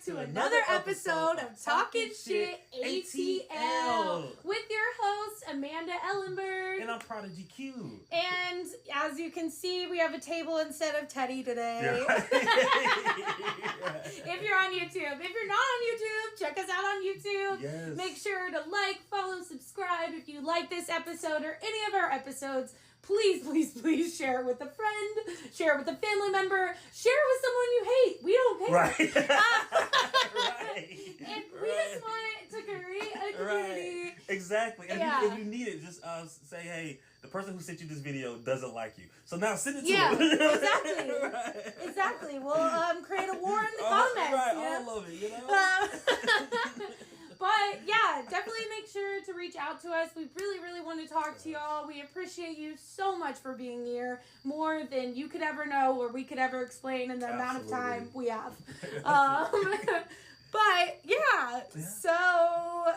Another episode of Talkin' Shit ATL with your host Amanda Ellenberg. And I'm Prodigy Q. And as you can see, we have a table instead of Teddy today. Right. If you're on YouTube. If you're not on YouTube, check us out on YouTube. Yes. Make sure to like, follow, subscribe. If you like this episode or any of our episodes, please share it with a friend, share it with a family member, share it with someone you hate. We don't care. Right. And we just want it to create a community. Right. Exactly. And Yeah. if you need it, just say, hey, the person who sent you this video doesn't like you. So now send it to them. Exactly. Right. Exactly. We'll create a war in the comments. Right. Yeah? All of it, you know? But yeah, definitely make sure to reach out to us. We really want to talk to y'all. We appreciate you so much for being here, more than you could ever know or we could ever explain in the amount of time we have. But yeah, so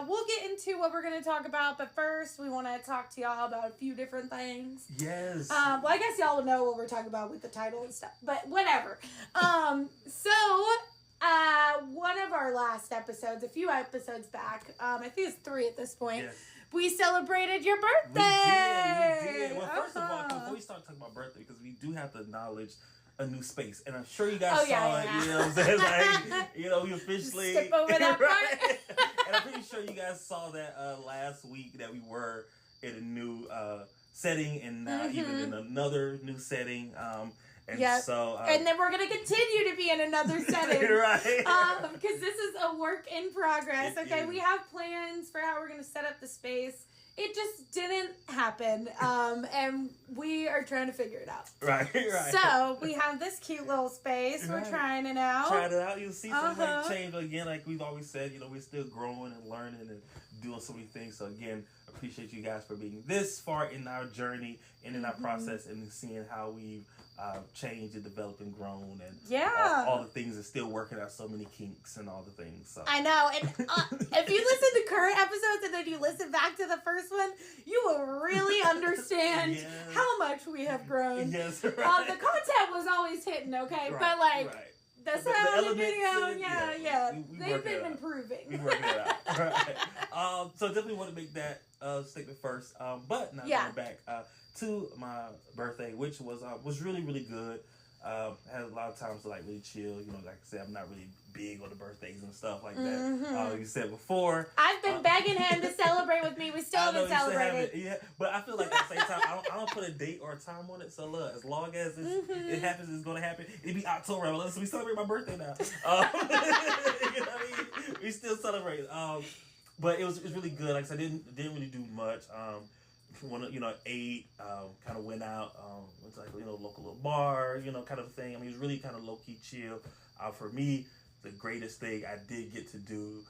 we'll get into what we're going to talk about. But first, we want to talk to y'all about a few different things. Yes. Well, I guess y'all will know what we're talking about with the title and stuff. But whatever. One of our last episodes, a few episodes back, I think it's 3 at this point, we celebrated your birthday. We did. Well, first of all, before we start talking about birthday, because we do have to acknowledge a new space, and I'm sure you guys saw it. You know what I'm saying? Like, we officially skip over that part. And I'm pretty sure you guys saw that last week that we were in a new setting, and now even in another new setting. So, and then we're going to continue to be in another setting. Right. Because this is a work in progress. We have plans for how we're going to set up the space. It just didn't happen. And we are trying to figure it out. Right. So, we have this cute little space. We're trying it out. Trying it out. You'll see some change. Again, like we've always said, we're still growing and learning and doing so many things. So, again, appreciate you guys for being this far in our journey and in our process and seeing how we've changed and developed and grown and all the things and still working out so many kinks and all the things. So. I know. And if you listen to current episodes and then you listen back to the first one, you will really understand how much we have grown. Yes, the content was always hitting, okay? Right, but the sound, the video, we they've been improving. We working it out. Right. So definitely want to make that statement first. But now going back to my birthday, which was really good. Had a lot of times to really chill. Like I said, I'm not really big on the birthdays and stuff like that. You said before. I've been begging him to celebrate with me. We still haven't celebrated. But I feel like at the same time, I don't put a date or a time on it. So look, as long as it happens, it's gonna happen. It'd be October. So we celebrate my birthday now. You know what I mean? We still celebrate. But it was really good. Like I said, I didn't really do much. Ate, kind of went out, went to local little bar, kind of thing. I mean, it was really kind of low key chill. For me, the greatest thing I did get to do,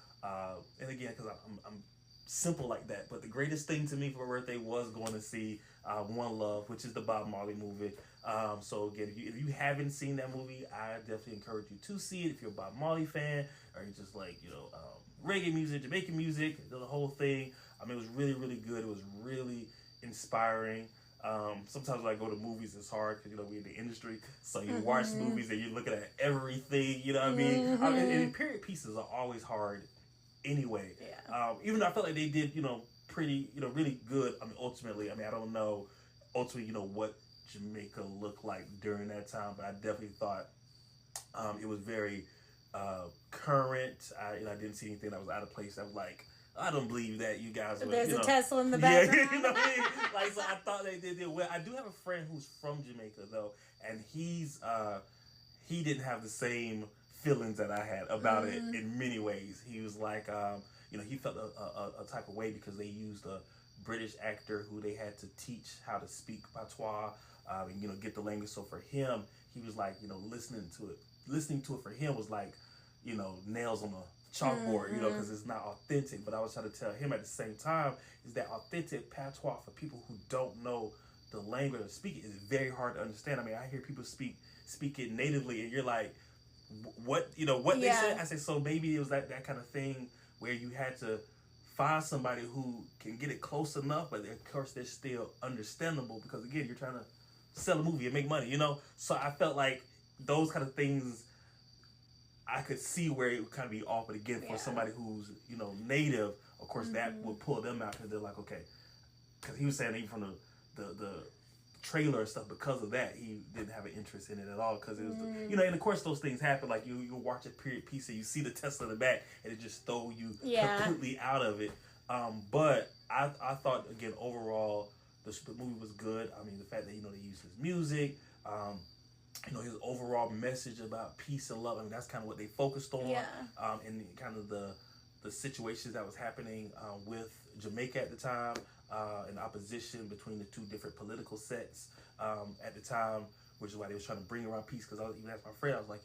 and again, because I'm simple like that, but the greatest thing to me for my birthday was going to see One Love, which is the Bob Marley movie. So again, if you haven't seen that movie, I definitely encourage you to see it. If you're a Bob Marley fan, or you just like reggae music, Jamaican music, the whole thing. I mean, it was really good. It was really inspiring. Sometimes when I go to movies, it's hard because we're in the industry, so you watch movies and you're looking at everything. You know what I mean? And period pieces are always hard anyway. Even though I felt like they did pretty really good. I mean, ultimately, I don't know what Jamaica looked like during that time, but I definitely thought it was very current. I didn't see anything that was out of place. I was like, I don't believe that you guys would. There's a Tesla in the background. Yeah, you know what I mean? So I thought they did well. I do have a friend who's from Jamaica though, and he didn't have the same feelings that I had about it in many ways. He was like, he felt a type of way because they used a British actor who they had to teach how to speak patois, and get the language. So for him, he was like, listening to it for him was like, nails on a chalkboard, because it's not authentic. But I was trying to tell him at the same time is that authentic patois for people who don't know the language or speak it is very hard to understand. I mean, I hear people speak it natively, and you're like, what they said. I said, so maybe it was that kind of thing where you had to find somebody who can get it close enough, but of course they're still understandable because again, you're trying to sell a movie and make money, So I felt like those kind of things, I could see where it would kind of be off. But again, for somebody who's native, of course that would pull them out because they're like, okay, because he was saying even from the trailer and stuff, because of that he didn't have an interest in it at all because it was and of course those things happen, like you watch a period piece and you see the Tesla in the back and it just throw you completely out of it. But I thought again overall the movie was good. I mean the fact that they used his music, his overall message about peace and love. I mean that's kind of what they focused on, and kind of the situations that was happening with Jamaica at the time, and opposition between the two different political sets at the time, which is why they was trying to bring around peace. Because I was even asked my friend, I was like,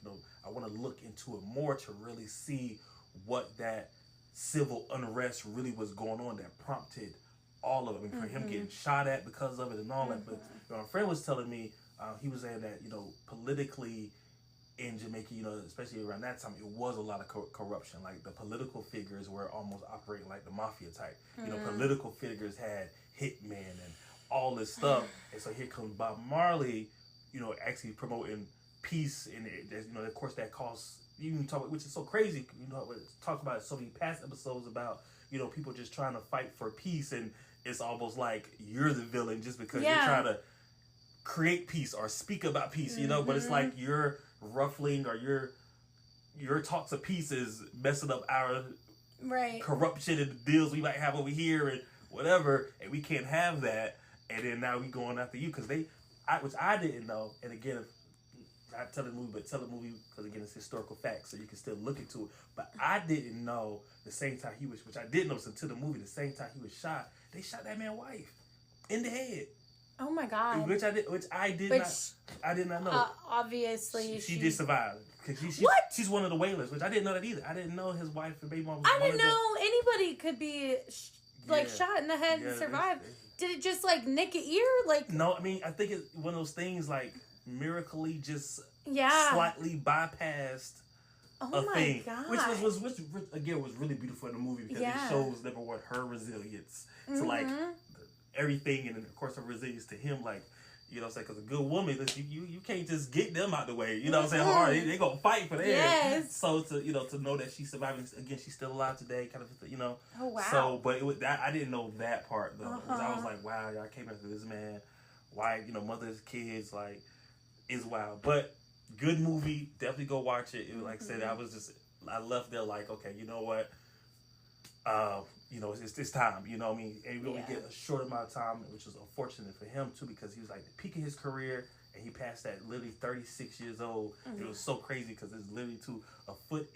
I want to look into it more to really see what that civil unrest really was going on that prompted all of it. I mean, for him getting shot at because of it and all that. But my friend was telling me, he was saying that politically in Jamaica, especially around that time, it was a lot of corruption. Like the political figures were almost operating like the mafia type. Political figures had hitmen and all this stuff. And so here comes Bob Marley, actually promoting peace. And of course that costs, which is so crazy. Talk about so many past episodes about, people just trying to fight for peace. And it's almost like you're the villain just because you're trying to create peace or speak about peace, but it's like you're ruffling or your talks of peace is messing up our corruption and the deals we might have over here and whatever, and we can't have that. And then now we going after you because which I didn't know. And again, not tell the movie, but tell the movie because again it's historical facts, so you can still look into it. But I didn't know the same time which I didn't know until the movie, the same time he was shot, they shot that man's wife in the head. Oh my God! Which I did not know. Obviously, she did survive because she's one of the wailers, which I didn't know that either. I didn't know his wife and baby mom was. I didn't know anybody could be shot in the head and survive. Did it just nick an ear? No, I mean I think it's one of those things miraculously just slightly bypassed a thing, God. which was again was really beautiful in the movie because it shows number one her resilience to everything, and of course her resilience to him, because a good woman, you can't just get them out the way, what I'm saying, hard, they gonna fight for that. Yes. So to know that she's surviving, again, she's still alive today, kind of, Oh wow. So, but it was that I didn't know that part though. I was like, wow, y'all came after this man, why, mothers, kids, is wild, but good movie, definitely go watch it. Like I said, I left there okay, you know what, it's time, what I mean? And we only get a short amount of time, which was unfortunate for him too, because he was the peak of his career, and he passed that literally 36 years old. It was so crazy because it's literally to a foot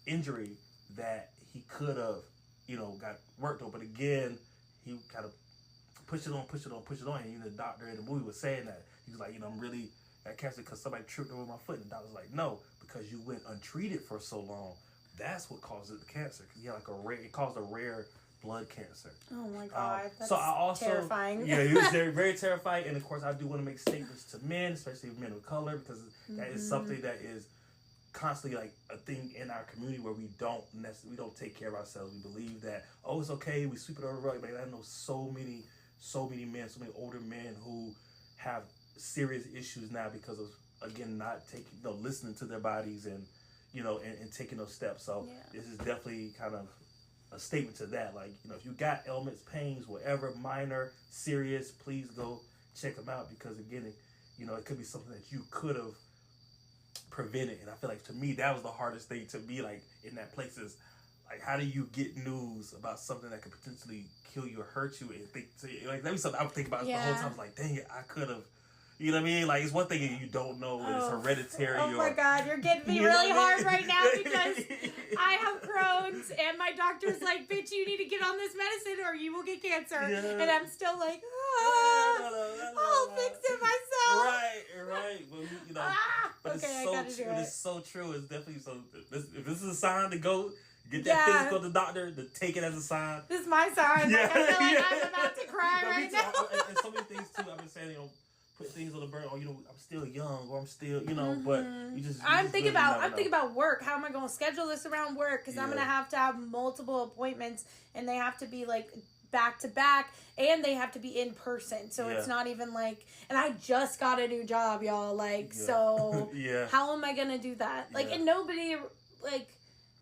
injury that he could have, got worked on. But again, he kind of pushed it on. And the doctor in the movie was saying that he was like, I'm really got cancer because somebody tripped over my foot, and the doctor was like, no, because you went untreated for so long. That's what causes the cancer. Because he had it caused a rare blood cancer. Oh my God, that's so I also, terrifying. Yeah, it was very, very terrifying. And of course, I do want to make statements to men, especially men of color, because that is something that is constantly a thing in our community where we don't take care of ourselves. We believe that it's okay, we sweep it over the rug. But I know so many men, so many older men who have serious issues now because of again not taking, listening to their bodies and and taking those steps. So this is definitely kind of a statement to that. If you got ailments, pains, whatever, minor, serious, please go check them out because again, it could be something that you could have prevented. And I feel to me, that was the hardest thing to be in that place is how do you get news about something that could potentially kill you or hurt you and think, that was something I would think about the whole time. I was dang it, I could have. You know what I mean? It's one thing you don't know when it's hereditary. Oh my God, you're getting me really hard right now because I have Crohn's and my doctor's like, bitch, you need to get on this medicine or you will get cancer. Yeah. And I'm still like, I'll fix it myself. Right. But it's so true. It's definitely so. If this is a sign to go get that physical to the doctor, to take it as a sign. This is my sign. I feel I'm about to cry right now. And so many things too. I've been saying, put things on the burner. Oh, I'm still young, or I'm still, but I'm thinking about work. How am I going to schedule this around work? Because I'm going to have multiple appointments, and they have to be like back to back, and they have to be in person. So it's not even like, and I just got a new job, y'all. Like, so how am I going to do that? Like, and nobody like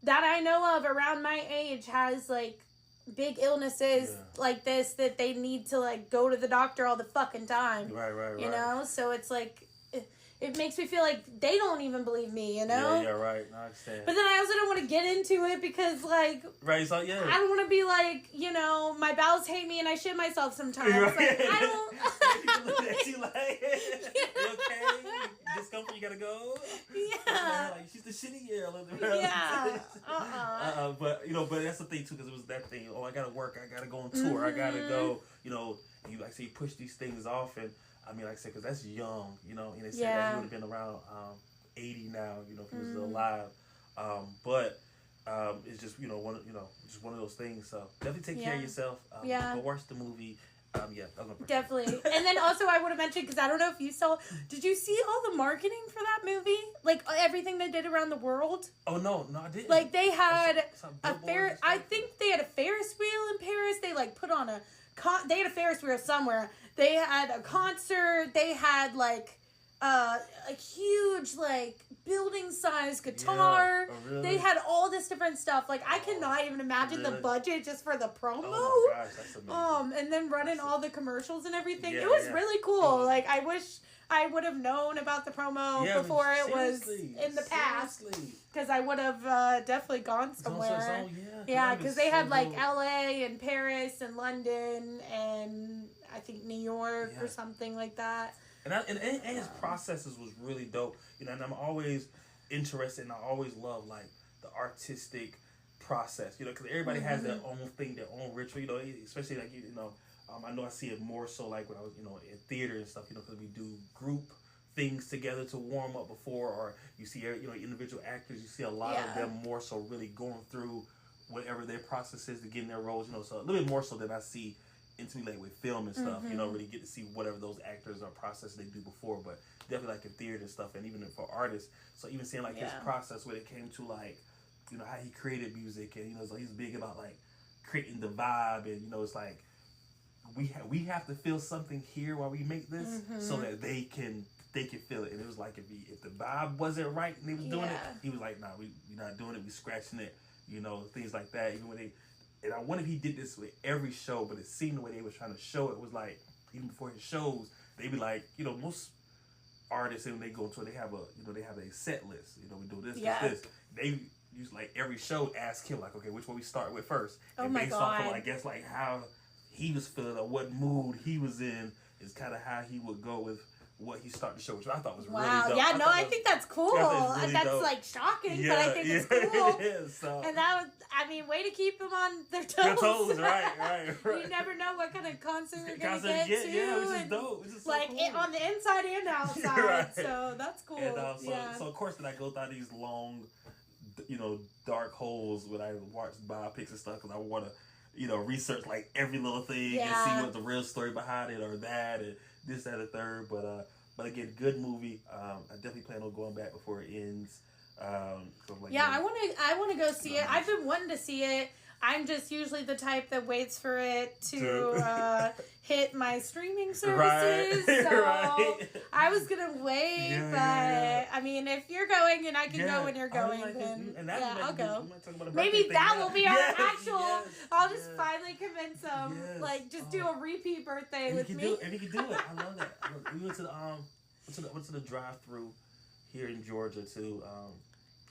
that I know of around my age has like big illnesses like this that they need to like go to the doctor all the fucking time. Right. You know? So it's like it makes me feel like they don't even believe me, you know? Yeah, right. No, I understand. But then I also don't want to get into it because, like... Right, so, I don't want to be like, my bowels hate me and I shit myself sometimes. Right. Like, I don't... People look at you like, you okay? Discomfort, you gotta go? Yeah. Like, she's the shitty girl. Yeah. But that's the thing, too, because it was that thing. Oh, I gotta work. I gotta go on tour. I gotta go, and you, like, say, you push these things off, and I mean, like I said, because that's young, and they said that he would have been around 80 now, if he was still alive. But it's just, just one of those things. So definitely take care of yourself. Go watch the movie. Definitely. And then also I would have mentioned, because I don't know if you saw, did you see all the marketing for that movie? Like everything they did around the world? Oh, no, I didn't. Like they had I think they had a Ferris wheel in Paris. They like put on they had a Ferris wheel somewhere. They had a concert. They had like a huge like building-sized guitar. Yeah. Oh, really? They had all this different stuff. Like I cannot even imagine the budget just for the promo. Oh my gosh, that's amazing. And then running all the commercials and everything. It was really cool. Like I wish I would have known about the promo before it was in the past. Because I would have definitely gone somewhere. Yeah, because they had like LA and Paris and London and I think New York or something like that. And his processes was really dope. And I'm always interested, and I always love like the artistic process. Because everybody has their own thing, their own ritual. Especially like I know I see it more so like when I was in theater and stuff. Because we do group things together to warm up before, or you see individual actors. You see a lot of them more so really going through whatever their process is to get in their roles. So a little bit more so than I see intimately like with film and stuff, really get to see whatever those actors or process they do before, but definitely like in theater and stuff, and even for artists. So even seeing like his process when it came to like, how he created music, and so he's big about like creating the vibe, and it's like we have to feel something here while we make this, so that they can feel it. And it was like if the vibe wasn't right and they was doing it, he was like, nah, we're not doing it, we scratching it, things like that. Even when they. And I wonder if he did this with every show, but it seemed the way they was trying to show it was like, even before his shows, they be like, most artists, when they go to it, they have a set list. We do this. They use like every show ask him like, okay, which one we start with first? And based off of, I guess, like how he was feeling or what mood he was in is kind of how he would go with what he started to show, which I thought was really dope. Yeah, I think that's cool. Really that's dope. Like shocking, but I think it's cool. So. And that was, way to keep them on their toes. Right. You never know what kind of concert you're going to get to. Yeah, which is dope. Which is so like cool. On the inside and outside. So that's cool. And so of course, then I go through these long, dark holes when I watch biopics and stuff, because I want to, research like every little thing and see what the real story behind it or that and this, that, and the third. But again, good movie. I definitely plan on going back before it ends. I want to go see it. I've been wanting to see it. I'm just usually the type that waits for it to hit my streaming services. Right. So I was gonna wait, but I mean, if you're going and I can go when you're going, then I'll go. Maybe that will be our actual. I'll just finally convince them, just do a repeat birthday with me. And you can do it. I love that. We went to the drive-through here in Georgia too.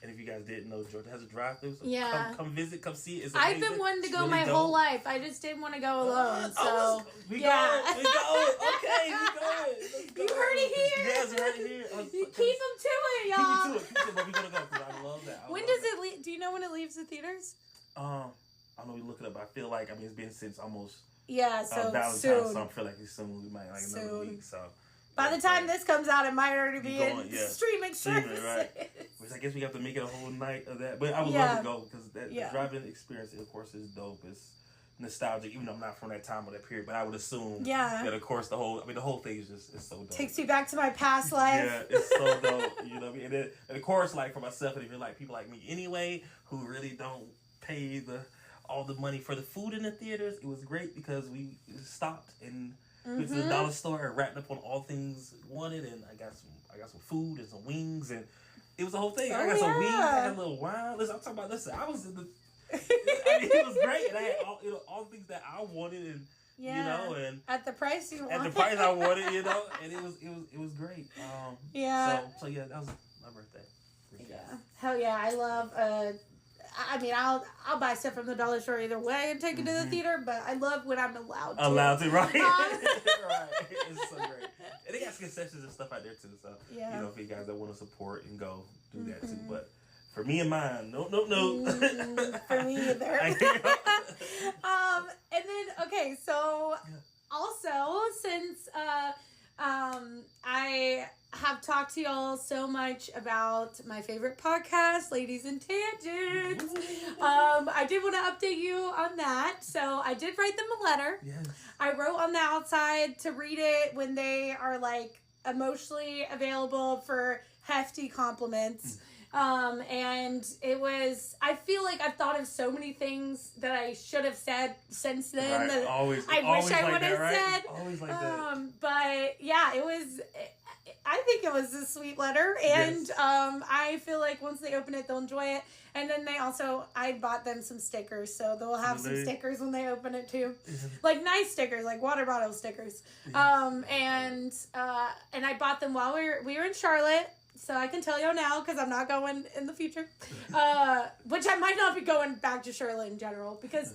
And if you guys didn't know, Georgia has a drive-thru. So come visit, come see it. It's I've been wanting to go my whole life. I just didn't want to go alone. So we going. Okay, we going. You heard it here. Yes, you heard it here. Keep them to it, y'all. Keep it. But we gonna go because I love that. When does it leave? Do you know when it leaves the theaters? I don't know. We look it up. I feel like it's been since almost so Valentine's. soon. So I feel like it's soon. We might another week. So. By the time this comes out, it might already be in streaming services. Right. Which I guess we have to make it a whole night of that. But I would love to go because the driving experience, of course, is dope. nostalgic, even though I'm not from that time or that period. But I would assume that, of course, the whole thing is so dope. Takes you back to my past life. Yeah, it's so dope. You know what I mean? And of course, like for myself, and if you're like people like me anyway, who really don't pay all the money for the food in the theaters, it was great because we stopped and went to the dollar store and wrapped up on all things wanted, and I got some food and some wings, and it was the whole thing. I got some wings, I had a little wine. Listen, I'm talking about I was in the. I mean, it was great, and I had all the things that I wanted, and and at the price you wanted. At the price I wanted, and it was great. So yeah, that was my birthday. Yeah, hell yeah, I love. I mean, I'll buy stuff from the dollar store either way and take it to the theater, but I love when I'm allowed to. Right? Right. It's so great. And they got concessions and stuff out there too. So for you guys that want to support and go, do that too. But for me and mine, no. For me either. And then okay, so also since I have talked to y'all so much about my favorite podcast, Ladies in Tangents. I did want to update you on that. So I did write them a letter. Yes. I wrote on the outside to read it when they are like emotionally available for hefty compliments. And it was, I feel like I've thought of so many things that I should have said since then that I wish I would have said. Always like that. But yeah, I think it was a sweet letter, and I feel like once they open it, they'll enjoy it. And then I bought them some stickers, so they'll have some stickers when they open it too, like nice stickers, like water bottle stickers. And I bought them while we were in Charlotte. So I can tell you now because I'm not going in the future, which I might not be going back to Charlotte in general because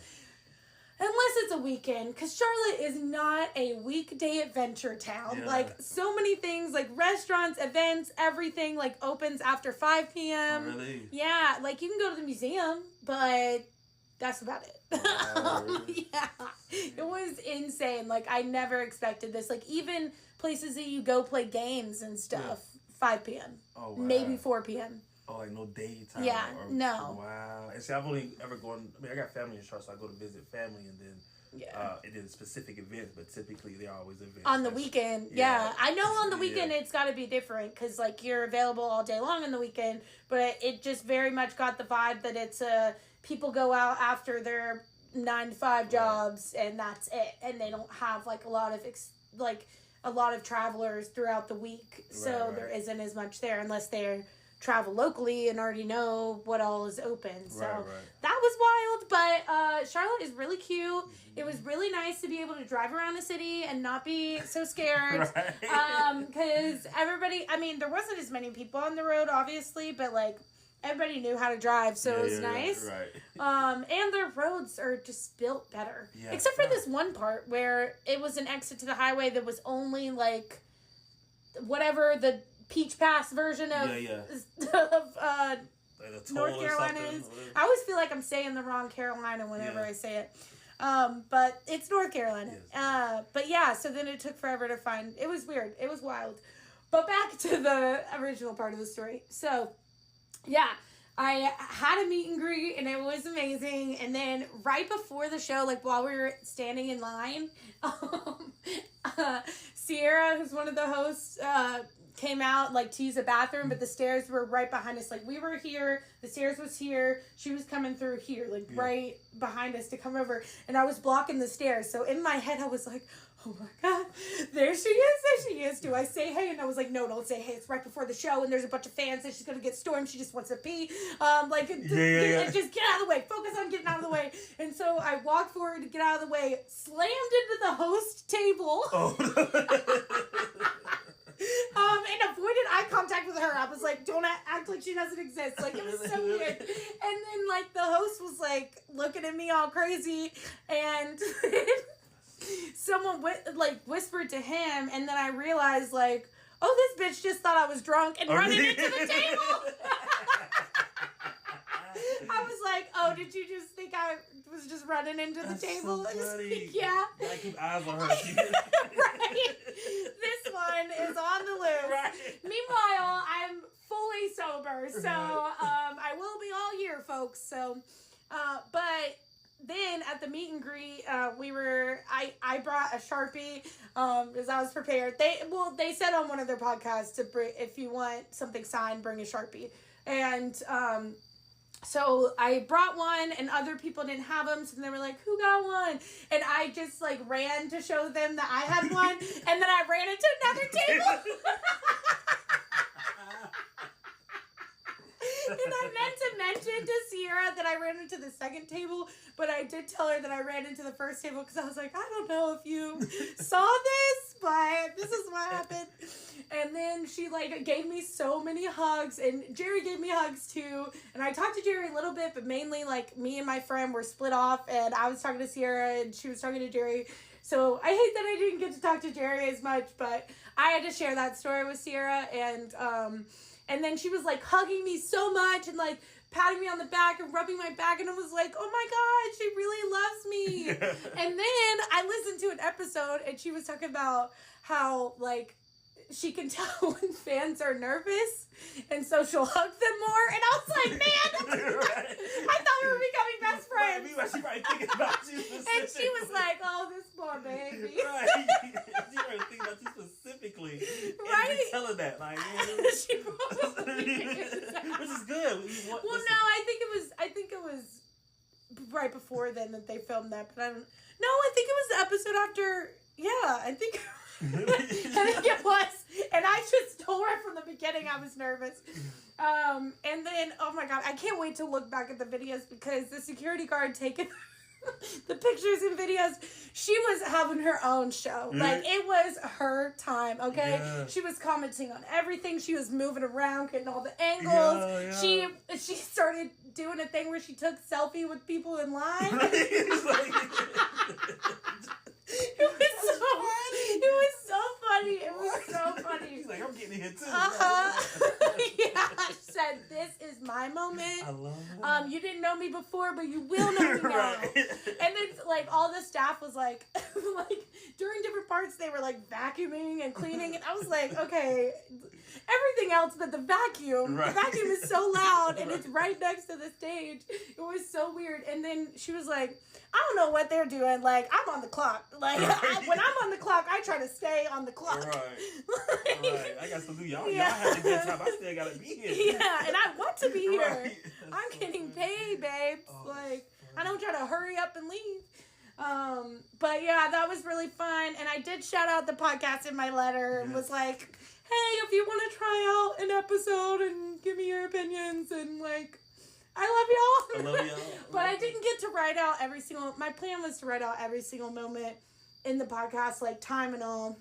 unless it's a weekend, because Charlotte is not a weekday adventure town. Yeah. Like so many things, like restaurants, events, everything like opens after 5 p.m. Oh, really? Yeah, like you can go to the museum, but that's about it. Really? Yeah, it was insane. Like I never expected this. Like even places that you go play games and stuff. Yeah. 5 p.m. Oh, wow. Maybe 4 p.m. Oh, like no daytime? Yeah, no. Wow. And see, I've only ever gone, I got family in Charlotte, so I go to visit family and then specific events, but typically they're always events. On the weekend, yeah. I know on the weekend it's got to be different because, like, you're available all day long on the weekend, but it just very much got the vibe that it's people go out after their 9-to-5 jobs and that's it. And they don't have, like, a lot of travelers throughout the week, so there isn't as much there unless they travel locally and already know what all is open. So that was wild, but Charlotte is really cute. Mm-hmm. It was really nice to be able to drive around the city and not be so scared. Because everybody, I mean, there wasn't as many people on the road, obviously, but like everybody knew how to drive, so it was nice. Right. And their roads are just built better. Yeah, except for this one part where it was an exit to the highway that was only like whatever the Peach Pass version of North Carolina is. I always feel like I'm saying the wrong Carolina whenever I say it. But it's North Carolina. Yes. But yeah, so then it took forever to find. It was weird. It was wild. But back to the original part of the story. So yeah, I had a meet and greet and it was amazing. And then right before the show, like while we were standing in line, Sierra, who's one of the hosts, came out like to use the bathroom, but the stairs were right behind us. Like we were here, the stairs was here, she was coming through here, like right behind us to come over, and I was blocking the stairs. So in my head I was like, oh my god, there she is. Do I say hey? And I was like, no, don't say hey, it's right before the show and there's a bunch of fans and she's gonna get stormed, she just wants to pee. Just get out of the way, focus on getting out of the way. And so I walked forward to get out of the way, slammed into the host table. And avoided eye contact with her. I was like, don't act like she doesn't exist. Like, it was so weird. And then, like, the host was, like, looking at me all crazy. And someone, whispered to him. And then I realized, like, oh, this bitch just thought I was drunk and running into the table. I was like, oh, did you just think I was just running into the table? So yeah. I keep eyes on her. Right. This one is on the loose. Right. Meanwhile, I'm fully sober, so I will be all year, folks. So, but then at at the meet and greet, I brought a Sharpie, because I was prepared. They said on one of their podcasts to bring, if you want something signed, bring a Sharpie. And, so I brought one and other people didn't have them. So they were like, who got one? And I just like ran to show them that I had one. And then I ran into another table. And I meant to mention to Sierra that I ran into the second table, but I did tell her that I ran into the first table because I was like, I don't know if you saw this, but this is what happened. And then she like gave me so many hugs, and Jerry gave me hugs too. And I talked to Jerry a little bit, but mainly like me and my friend were split off, and I was talking to Sierra and she was talking to Jerry. So I hate that I didn't get to talk to Jerry as much, but I had to share that story with Sierra. And then she was like hugging me so much and like patting me on the back and rubbing my back, and I was like, oh my God, she really loves me. And then I listened to an episode and she was talking about how like she can tell when fans are nervous, and so she'll hug them more. And I was like, man, I thought we were becoming best friends. Right, she probably thinking about you specifically. And she was like, oh, this poor baby. Right. She probably thinking about you specifically. Right. And you're telling that. Like, she probably is. Which is good. I think it was right before then that they filmed that, but I think it was the episode after. Yeah, I think it was. And I just told her from the beginning I was nervous. And then, oh my God, I can't wait to look back at the videos, because the security guard taking the pictures and videos, she was having her own show. Like, it was her time, okay? Yeah. She was commenting on everything. She was moving around, getting all the angles. Yeah. She started doing a thing where she took selfie with people in line. It was so funny. It was so funny. She's like, I'm getting here too. Yeah, I said, this is my moment. I love it. You didn't know me before, but you will know me now. Right. And then, like, all the staff was like, during different parts, they were like vacuuming and cleaning, and I was like, okay, everything else but the vacuum. Right. The vacuum is so loud, and it's right next to the stage. It was so weird. And then she was like, I don't know what they're doing. Like, I'm on the clock. Like, when I'm on the clock, I try to stay on the clock. Right. Right. I got to do y'all. Yeah. Y'all have a good time. I still got to be here. Yeah, and I want to be here. Right. I'm getting paid, babes. Like, I don't try to hurry up and leave. But yeah, that was really fun. And I did shout out the podcast in my letter and was like, hey, if you want to try out an episode and give me your opinions, and like, I love y'all. But I didn't get to write out my plan was to write out every single moment in the podcast, like time and all,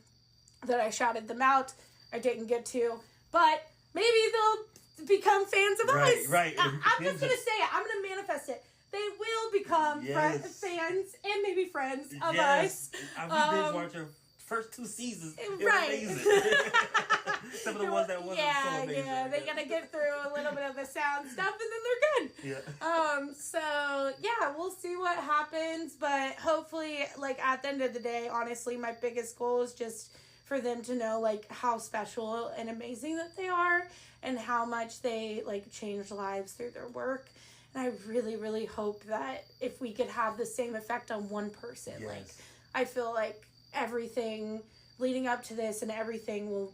that I shouted them out. I didn't get to, but maybe they'll become fans of us. Right. I'm just going to say it. I'm going to manifest it. They will become fans and maybe friends of us. We did watch your first 2 seasons. It was amazing. Some of the ones that wasn't so amazing. Yeah, they gotta get through a little bit of the sound stuff, and then they're good. Yeah. So yeah, we'll see what happens, but hopefully, like, at the end of the day, honestly, my biggest goal is just for them to know, like, how special and amazing that they are, and how much they, like, change lives through their work. And I really, really hope that if we could have the same effect on one person, like, I feel like everything leading up to this and everything will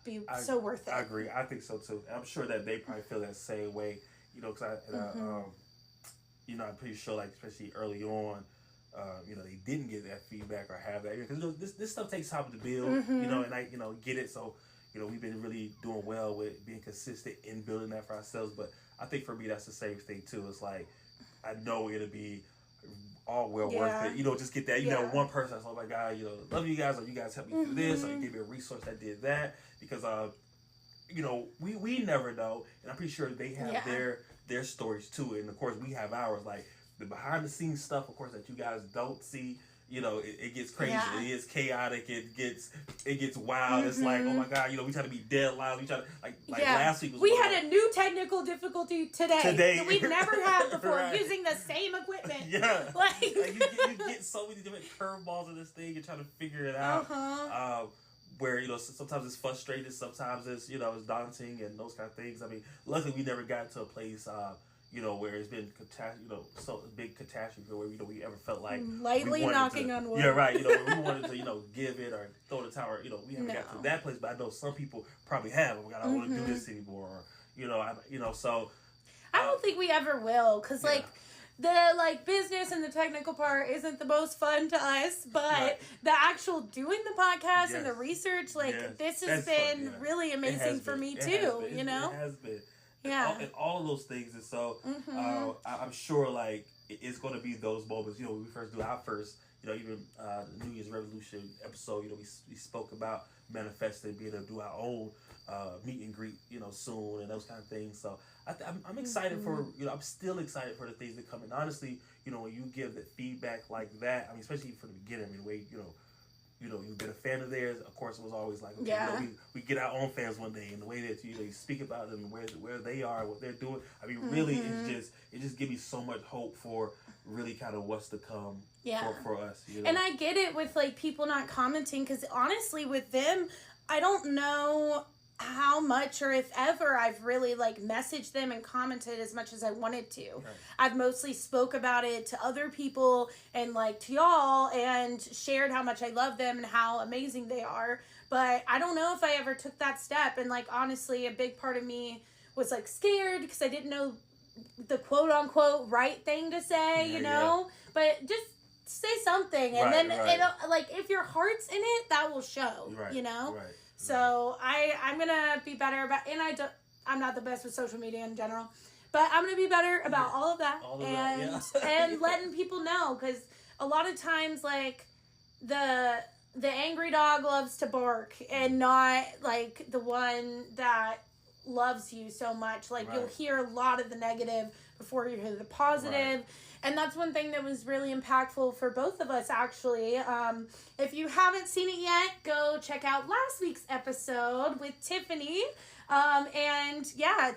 be so worth it. I agree. I think so too. And I'm sure that they probably feel that same way, you know, because I'm pretty sure, like, especially early on, they didn't get that feedback or have that, because this stuff takes time to build, you know, and I, get it. So, we've been really doing well with being consistent in building that for ourselves. But I think for me, that's the same thing too. It's like, I know it'll be all well worth it. Just get that, one person that's, oh my God, love you guys, or you guys helped me through this, or you gave me a resource that did that. Because, we never know. And I'm pretty sure they have their stories too. And of course, we have ours. Like, the behind the scenes stuff, of course, that you guys don't see. It gets crazy. Yeah. It gets chaotic. It gets wild. It's like, oh my God, we try to be dead loud. We try to, like last week. We had a new technical difficulty today that we've never had before, right. using the same equipment. Yeah. Like you get so many different curveballs in this thing and try to figure it out. Where, sometimes it's frustrating, sometimes it's, it's daunting and those kind of things. I mean, luckily we never got to a place, where it's been so big catastrophe where we ever felt like lightly knocking on wood. Yeah, right. Where we wanted to give it or throw the towel. We haven't got to that place, but I know some people probably have. I don't want to do this anymore. So I don't think we ever will, because the business and the technical part isn't the most fun to us, but the actual doing the podcast and the research, this has been really amazing for me too. It has been. Yeah. And all of those things, and so I'm sure it's going to be those moments. When we first do our first, even the New Year's Revolution episode. We spoke about manifesting, being able to do our own meet and greet, soon, and those kind of things. So I'm excited for, I'm still excited for the things that come. And honestly, when you give the feedback like that, I mean, especially from the beginning, the way, you've been a fan of theirs. Of course, it was always like, okay, we get our own fans one day, and the way that you speak about them, where they are, what they're doing. I mean, really, it just gives me so much hope for really kind of what's to come for us. And I get it with people not commenting, because honestly, with them, I don't know how much or if ever I've really messaged them and commented as much as I wanted to. Right. I've mostly spoke about it to other people and to y'all and shared how much I love them and how amazing they are. But I don't know if I ever took that step. And honestly, a big part of me was scared because I didn't know the quote unquote right thing to say, but just say something. And then if your heart's in it, that will show, Right. So I'm going to be better about, and I'm not the best with social media in general, but I'm going to be better about all of that and letting people know, because a lot of times the angry dog loves to bark and not the one that loves you so much. You'll hear a lot of the negative before you hear the positive. Right. And that's one thing that was really impactful for both of us, actually. If you haven't seen it yet, go check out last week's episode with Tiffany.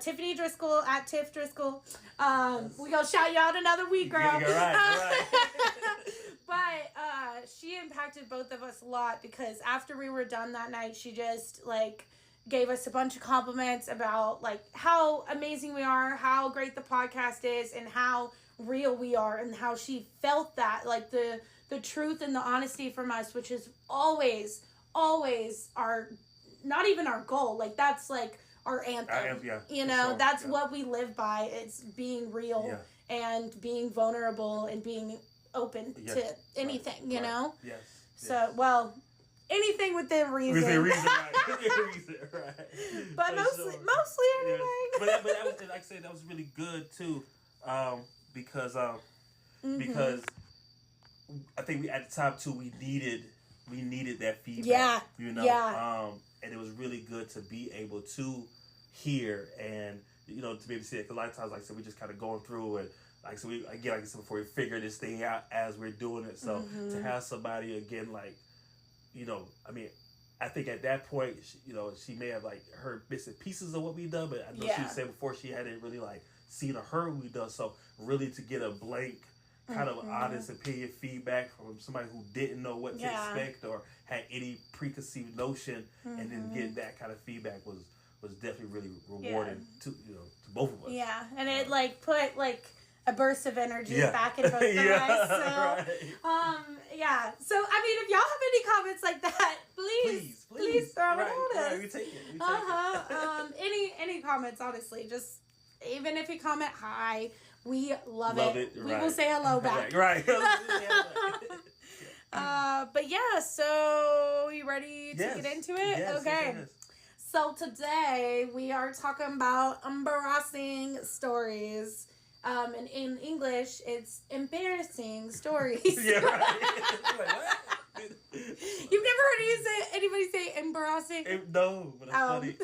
Tiffany Driscoll at Tiff Driscoll. We're going to shout you out another week, girl. Right. But she impacted both of us a lot, because after we were done that night, she just, gave us a bunch of compliments about, how amazing we are, how great the podcast is, and how real we are, and how she felt that the truth and the honesty from us, which is always our, not even our goal, that's our anthem. That's what we live by. It's being real and being vulnerable and being open to anything, you know. So anything within reason. Within reason, right. But mostly anything. But that was, like I said, that was really good too. Because I think at the time too, we needed that feedback. And it was really good to be able to hear and to be able to see it. Because a lot of times, like I said, we're just kind of going through it. Like I said before, we figure this thing out as we're doing it. So to have somebody again, I think at that point, she may have heard bits and pieces of what we done, but I know she said before she hadn't really seen or heard what we done. So really to get a blank kind of honest opinion feedback from somebody who didn't know what to expect or had any preconceived notion, and then get that kind of feedback was definitely really rewarding to both of us. Yeah, and it put a burst of energy back in both of us. So, So, I mean, if y'all have any comments like that, please throw it at us. We take it. Any comments, honestly, just even if you comment hi, we love it. We will say hello back. Right. But so you ready to get into it? Yes, okay. Yes. So today we are talking about embarrassing stories. And in English, it's embarrassing stories. Yeah, right. You've never heard anybody say embarrassing? No, but it's funny.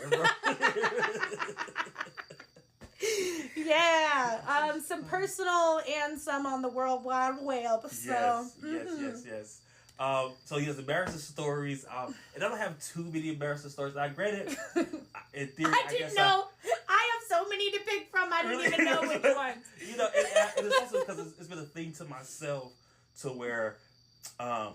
Some personal and some on the World Wide Web. So. Yes. Embarrassing stories. And I don't have too many embarrassing stories. Granted, in theory, I didn't know. I have so many to pick from. I don't even know which ones. And it's also because it's been a thing to myself to where, I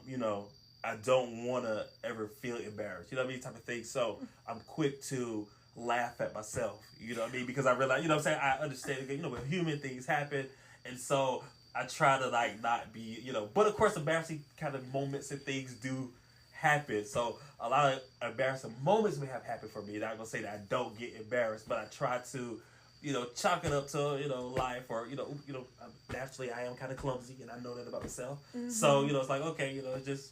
don't want to ever feel embarrassed. You know what I mean? Type of thing. So I'm quick to laugh at myself. You know what I mean? Because I realize, you know what I'm saying? I understand, you know, when human things happen. And so I try to like not be, you know, but of course embarrassing kind of moments and things do happen. So a lot of embarrassing moments may have happened for me. Not gonna say that I don't get embarrassed, but I try to, you know, chalk it up to, you know, life, or you know, naturally I am kind of clumsy and I know that about myself. Mm-hmm. So, you know, it's like, okay, you know, it's just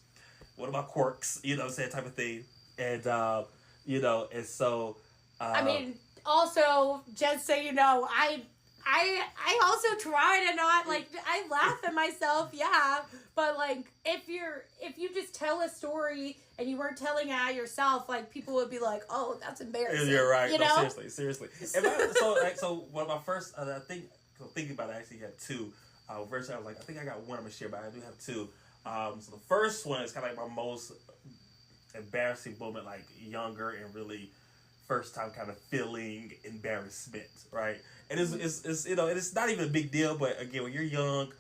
one of my quirks, you know what I'm saying, type of thing. And you know, and so I mean, also just so you know, I also try to not, like, I laugh at myself, yeah, but, like, if you just tell a story and you weren't telling it at yourself, like, people would be like, oh, that's embarrassing. You're right. You know? Seriously. So one of my first, I think, thinking about it, I actually had two. First, I was like, I think I got one I'm going to share, but I do have two. So the first one is kind of like my most embarrassing moment, like, younger and really first time kind of feeling embarrassment, right? And it's you know, and it's not even a big deal, but again, when you're young,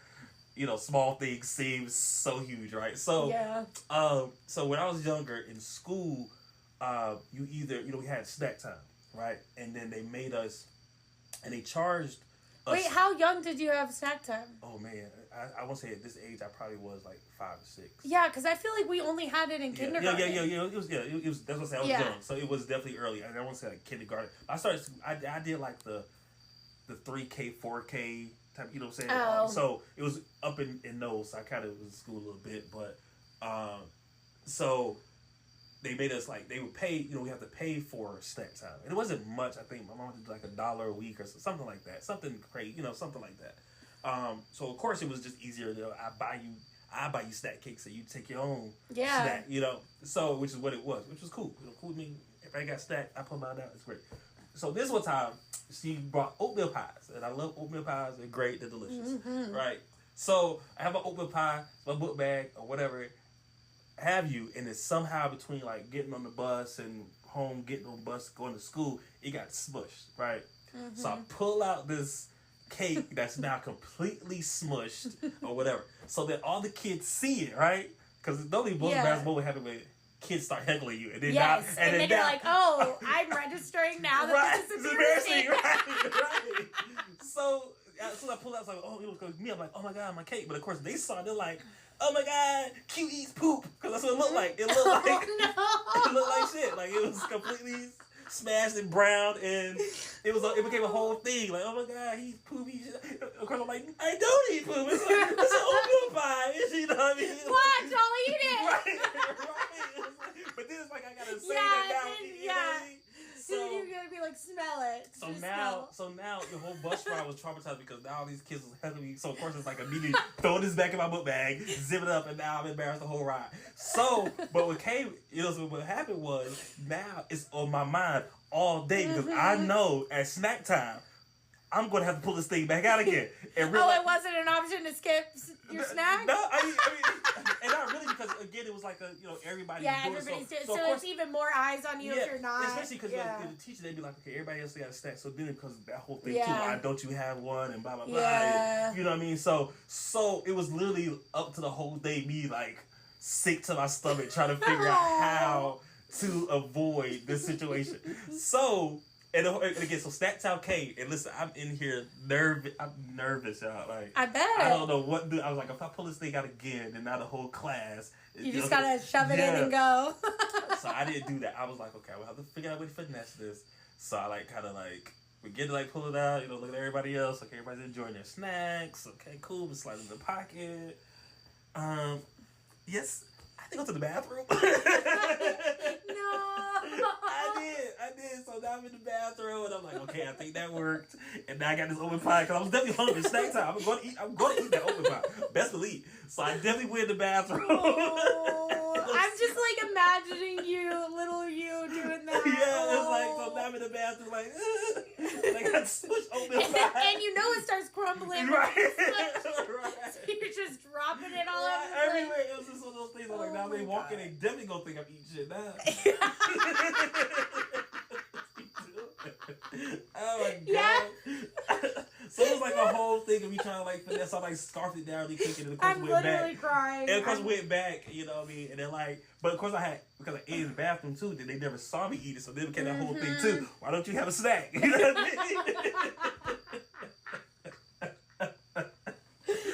you know, small things seem so huge, right? So yeah. So when I was younger in school, you either, you know, we had snack time, right? And then they made us, and they charged us. Wait, how young did you have snack time? Oh man, I want to say at this age I probably was like 5 or 6. Yeah, because I feel like we only had it in kindergarten. Yeah. It was that's what I said. I was young, so it was definitely early. I don't want to say like kindergarten. I did like the 3K, 4K type. You know what I'm saying? Oh. So it was up in those. So I kind of was in school a little bit, but so they made us like, they would pay. You know, we have to pay for snack time, and it wasn't much. I think my mom did like $1 a week or something like that. Something crazy, you know, something like that. So of course it was just easier to I buy you snack cakes and you take your own snack, you know. So which is what it was, which was cool. You know, cool with me. If I got snack, I put mine out. It's great. So this one time she brought oatmeal pies, and I love oatmeal pies. They're great. They're delicious, right? So I have an oatmeal pie, my book bag or whatever have you, and it's somehow between like getting on the bus and home, getting on the bus, going to school, it got smushed, right? So I pull out this cake that's now completely smushed or whatever, so that all the kids see it, right? Because normally most embarrassing would happen when kids start heckling you, and then and then you're like, oh, I'm registering now that right, this is embarrassing. right. So as soon as I pull out, it's like, oh, it was going to me. I'm like, oh my god, my cake. But of course they saw it, they're like, oh my god, Q eats poop, because that's what it looked like. It looked like it looked like shit. Like it was completely smashed and brown, and it became a whole thing. Like, oh my god, he's poopy. Of course, I'm like, I don't eat poop. It's an oatmeal pie. You know what I mean? What? I'll eat it. Right. But then it's like I gotta say that now. You know what I mean? So you're gonna be like, smell it. So now the whole bus ride was traumatized, because now all these kids was heckling me. So of course it's like immediately throwing this back in my book bag, zip it up, and now I'm embarrassed the whole ride. So, but what came, you know, so what happened was now it's on my mind all day, because I know at snack time I'm gonna have to pull this thing back out again. And realize, it wasn't an option to skip your snack? No, I mean, and not really, because again, it was like everybody. Yeah, everybody's doing it. So it's even more eyes on you if you're not. Especially because the teacher, they'd be like, okay, everybody else got a snack. So then, because that whole thing too, why don't you have one, and blah blah blah. Yeah. You know what I mean? So it was literally up to the whole day, me like sick to my stomach, trying to figure out how to avoid this situation. So. And again, so snack time came, and listen, I'm in here I'm nervous, y'all. Like, I bet. I don't know what to do. I was like, if I pull this thing out again, then now the whole class. You just gotta shove it in and go. So I didn't do that. I was like, okay, we'll have to figure out a way to finesse this. So I like kind of like, we get to like pull it out, you know, look at everybody else. Okay, everybody's enjoying their snacks. Okay, cool. We slide it in the pocket. Yes, I had to go to the bathroom. No. I did. So now I'm in the bathroom, and I'm like, okay, I think that worked. And now I got this open pie, because I was definitely hungry. Snack time. I'm going to eat that open pie. Best believe. So I definitely went in the bathroom. Oh, I'm just like imagining little you doing that. Yeah, it's like, so now I'm in the bathroom, like, and I got so much open pie. And you know it starts crumbling. Right. So you're just dropping it all over the place. Everywhere. It was just one of those things. I'm like, now they walk in, they definitely gonna think I'm eating shit now. Oh my god. So it was like a whole thing of me trying to like finesse. I like scarfed it down, and kick it, and of course I'm went literally back. crying. And of course went back, you know what I mean? And then like, but of course I because I ate in the bathroom too, they never saw me eat it, so they became that whole thing too. Why don't you have a snack? You know what I mean?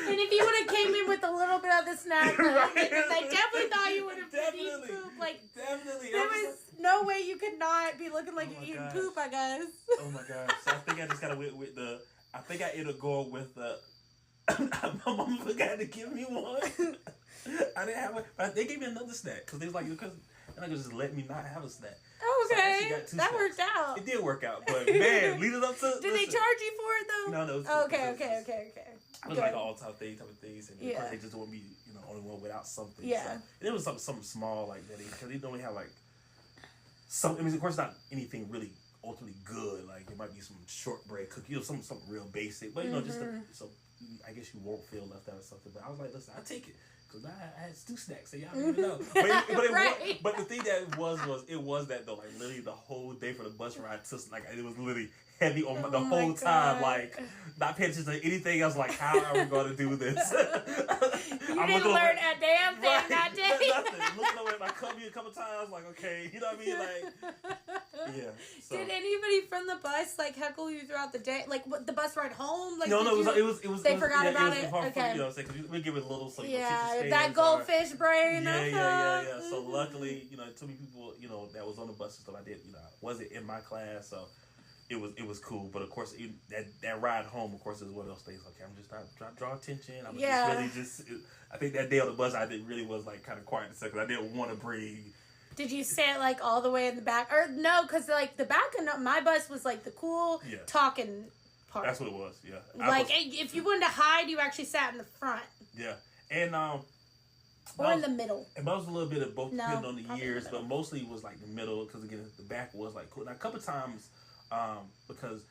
And if you would have came in with a little bit of the snack, Right. they definitely thought you would have been eating poop. Like, Definitely. there was no way you could not be looking like Oh you're my eating gosh. poop, I guess. Oh my gosh. So I think I just gotta went with the. I think I ended up going with the. My mama forgot to give me one. I didn't have but they gave me another snack because they was like, because and I just let me not have a snack. Oh, So I okay, actually got 2 that snacks. worked out. It did work out, but man, leading up to. Did they charge you for it though? No, no. It was, Oh, it was- okay. It was like an all-time thing type of things, and Yeah. they just don't want me, only one without something. Yeah. So, and it was something small like that because they only have like some. I mean, of course, not anything really ultimately good. Like it might be some shortbread cookie or something real basic, but just so I guess you won't feel left out or something. But I was like, listen, I take it. Cause I had 2 snacks, so y'all don't even know. Right. But the thing that it was that though, like literally the whole day for the bus ride, just like it was literally heavy on the whole time, like not paying attention to anything else. Like, how are we going to do this? You didn't learn a damn thing that day. Nothing. Looking over at my cubby a couple times, like, okay, you know what I mean? Like, yeah. So. Did anybody from the bus like heckle you throughout the day? Like what, the bus ride home? Like No, it was. They forgot about it. Hard Okay. For, because we give it a little. So, yeah, that goldfish brain. Yeah. So luckily, too many people, that was on the bus and stuff. I did, wasn't in my class, so. It was cool, but of course that ride home, of course, is one of those things. Okay, I'm just trying to draw attention. I'm I think that day on the bus, really was like kind of quiet because I didn't want to bring. Did you sit like all the way in the back, or no? Because like the back of my bus was like the cool talking part. That's what it was. Yeah. Like if you wanted to hide, you actually sat in the front. Yeah, and or in the middle. And that was a little bit of both, depending on the years, the but mostly it was like the middle because again the back was like cool. Now a couple times. Because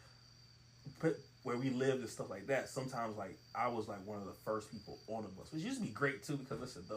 where we lived and stuff like that, sometimes like I was like one of the first people on the bus, which used to be great too. Because listen, the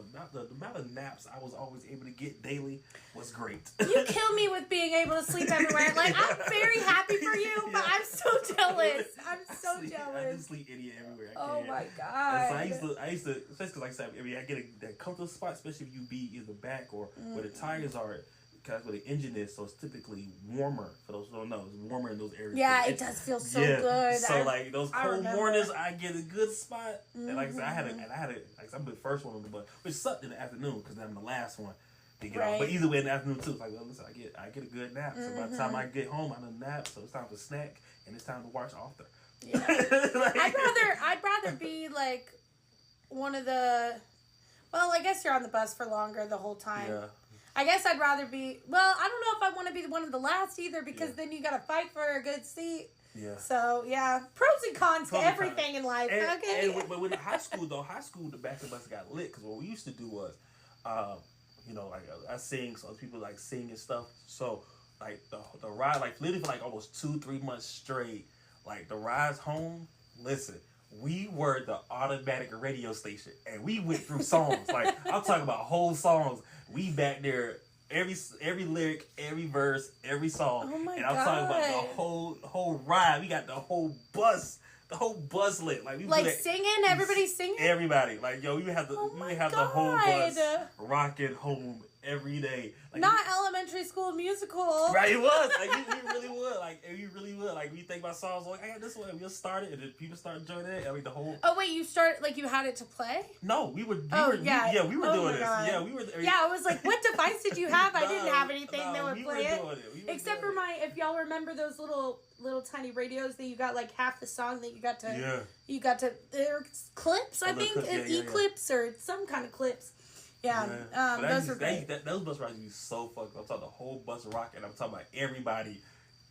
amount of naps I was always able to get daily was great. You kill me with being able to sleep everywhere. Like I'm very happy for you, but I'm so jealous. I'm so jealous. I just sleep everywhere. Oh my god! And so I used to, especially because like I said, I get that comfortable spot, especially if you be in the back or where the tires are. That's where the engine is, so it's typically warmer. For those who don't know, it's warmer in those areas. Yeah, it does feel so good. So like those cold mornings, I get a good spot. And like I said, I had like I'm the first one on the bus, which sucked in the afternoon because I'm the last one to get off. But either way in the afternoon too, it's like, well, listen, I get a good nap. So by the time I get home, I done nap. So it's time for snack and it's time to watch Arthur. Yeah. I'd rather be like one of the. Well, I guess you're on the bus for longer the whole time. Yeah. I guess I'd rather be. Well, I don't know if I want to be one of the last either because then you got to fight for a good seat. Yeah. So yeah, pros and cons to everything in life. Okay. But with high school, the back of the bus got lit because what we used to do was, like I sing, so other people like sing and stuff. So like the ride, like literally for like almost 2-3 months straight, like the rides home. Listen. We were the automatic radio station, and we went through songs. Like I'm talking about whole songs. We back there every lyric, every verse, every song. Oh my and I'm talking about the whole ride. We got the whole bus lit. Like we singing. Everybody's singing. Everybody, like yo, we had the whole bus rocking home every day. Like, not elementary school musical. Right, it was. Like, we really would. Like, we think about songs like, I got this one, we'll start it, and then people start joining it. I mean, the whole. Oh, wait, you started, like, you had it to play? No, we were doing this. God. Yeah, we were. Yeah, I was like, what device did you have? I didn't have anything that would play it. Except for if y'all remember those little tiny radios that you got, like, half the song that you got to, they're clips, I think, E-clips or some kind of clips. Yeah, those were great. Those bus rides be so fucked up. I'm talking the whole bus rocking. I'm talking about everybody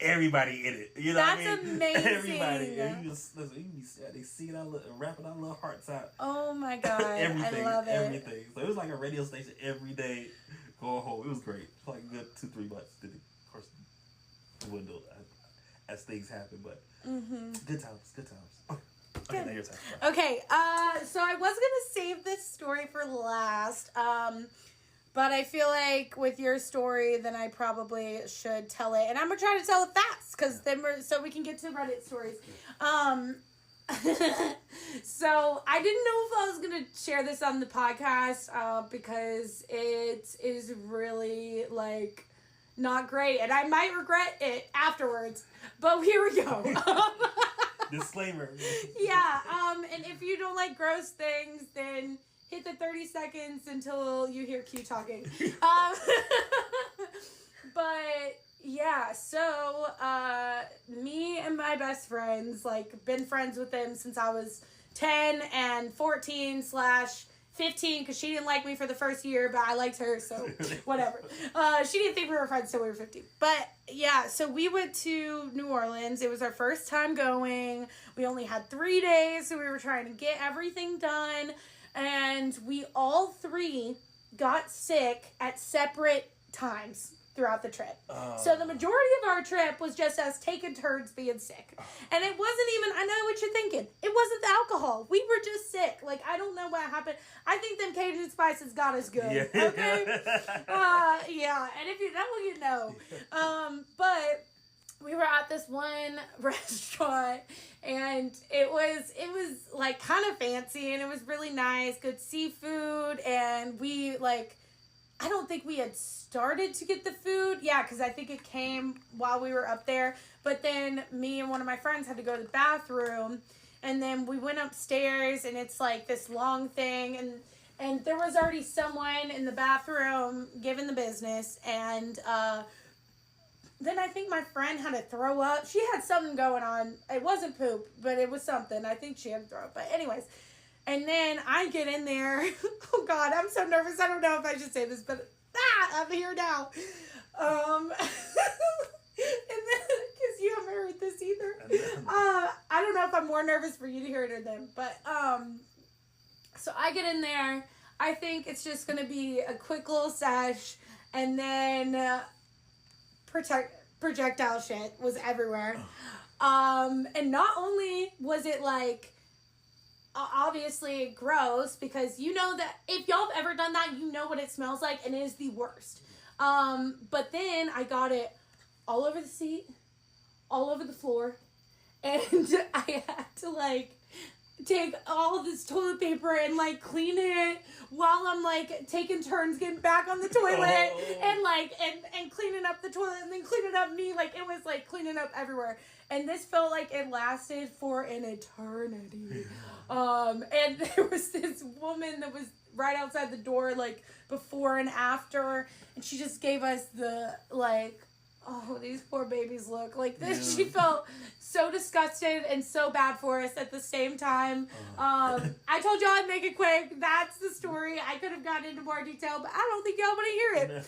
in it. You know what I mean? That's amazing. Everybody. And you be they singing out, rapping our little hearts out. Oh my god, everything, I love it. Everything. So it was like a radio station every day going home. It was great. For like a good 2-3 months. Of course, it wouldn't do it as things happen, but good times. Okay, now your time. Okay, so I was gonna save this story for last, but I feel like with your story, then I probably should tell it, and I'm gonna try to tell it fast, so we can get to Reddit stories. So I didn't know if I was going to share this on the podcast because it is really, like, not great. And I might regret it afterwards. But here we go. Disclaimer. Yeah. And if you don't like gross things, then hit the 30 seconds until you hear Q talking. But... yeah, so, me and my best friends, like, been friends with them since I was 10 and 14/15, because she didn't like me for the first year, but I liked her, so whatever. She didn't think we were friends till we were 15. But, yeah, so we went to New Orleans. It was our first time going. We only had 3 days, so we were trying to get everything done. And we all three got sick at separate times throughout the trip. So the majority of our trip was just us taking turns being sick. And it wasn't even, I know what you're thinking, it wasn't the alcohol. We were just sick. Like, I don't know what happened. I think them Cajun spices got us good. Yeah. Okay? Yeah. And if you know, you know. But we were at this one restaurant, and it was like kind of fancy, and it was really nice, good seafood, and we, like, I don't think we had started to get the food. Yeah, because I think it came while we were up there. But then me and one of my friends had to go to the bathroom. And then we went upstairs, and it's like this long thing. And there was already someone in the bathroom giving the business. And then I think my friend had to throw up. She had something going on. It wasn't poop, but it was something. I think she had to throw up. But anyways... and then I get in there. Oh, God, I'm so nervous. I don't know if I should say this, but I'm here now. And then, because you haven't heard this either. I don't know if I'm more nervous for you to hear it or them. But, so I get in there. I think it's just going to be a quick little sesh. And then projectile shit was everywhere. And not only was it, like... obviously gross, because you know that if y'all have ever done that, you know what it smells like, and it is the worst. But then I got it all over the seat, all over the floor, and I had to, like, take all this toilet paper and, like, clean it while I'm, like, taking turns getting back on the toilet and, like, and cleaning up the toilet and then cleaning up me. Like, it was, like, cleaning up everywhere. And this felt like it lasted for an eternity. And there was this woman that was right outside the door, like, before and after, and she just gave us the, like, oh, these poor babies look like this. Yeah. She felt so disgusted and so bad for us at the same time. I told y'all I'd make it quick. That's the story. I could have gotten into more detail, but I don't think y'all want to hear it.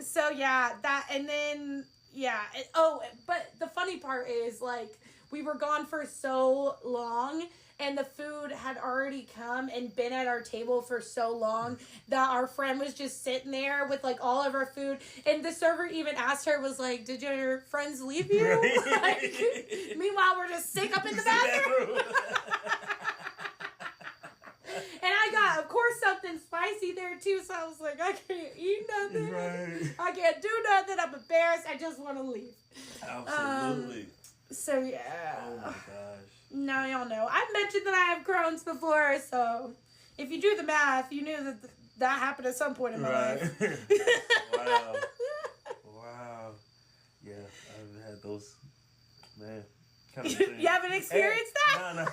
So, yeah, that, and then... yeah. But the funny part is, like, we were gone for so long, and the food had already come and been at our table for so long that our friend was just sitting there with, like, all of our food. And the server even asked her, was like, did your friends leave you? Like, meanwhile, we're just sick up in the bathroom. And I got, of course, something spicy there, too. So I was like, I can't eat nothing. Right. I can't do nothing. I'm embarrassed. I just want to leave. Absolutely. So, yeah. Oh, my gosh. Now y'all know. I've mentioned that I have Crohn's before, so if you do the math, you knew that happened at some point in my life. Wow. Wow. Yeah, I've had those, man. You haven't experienced that? No.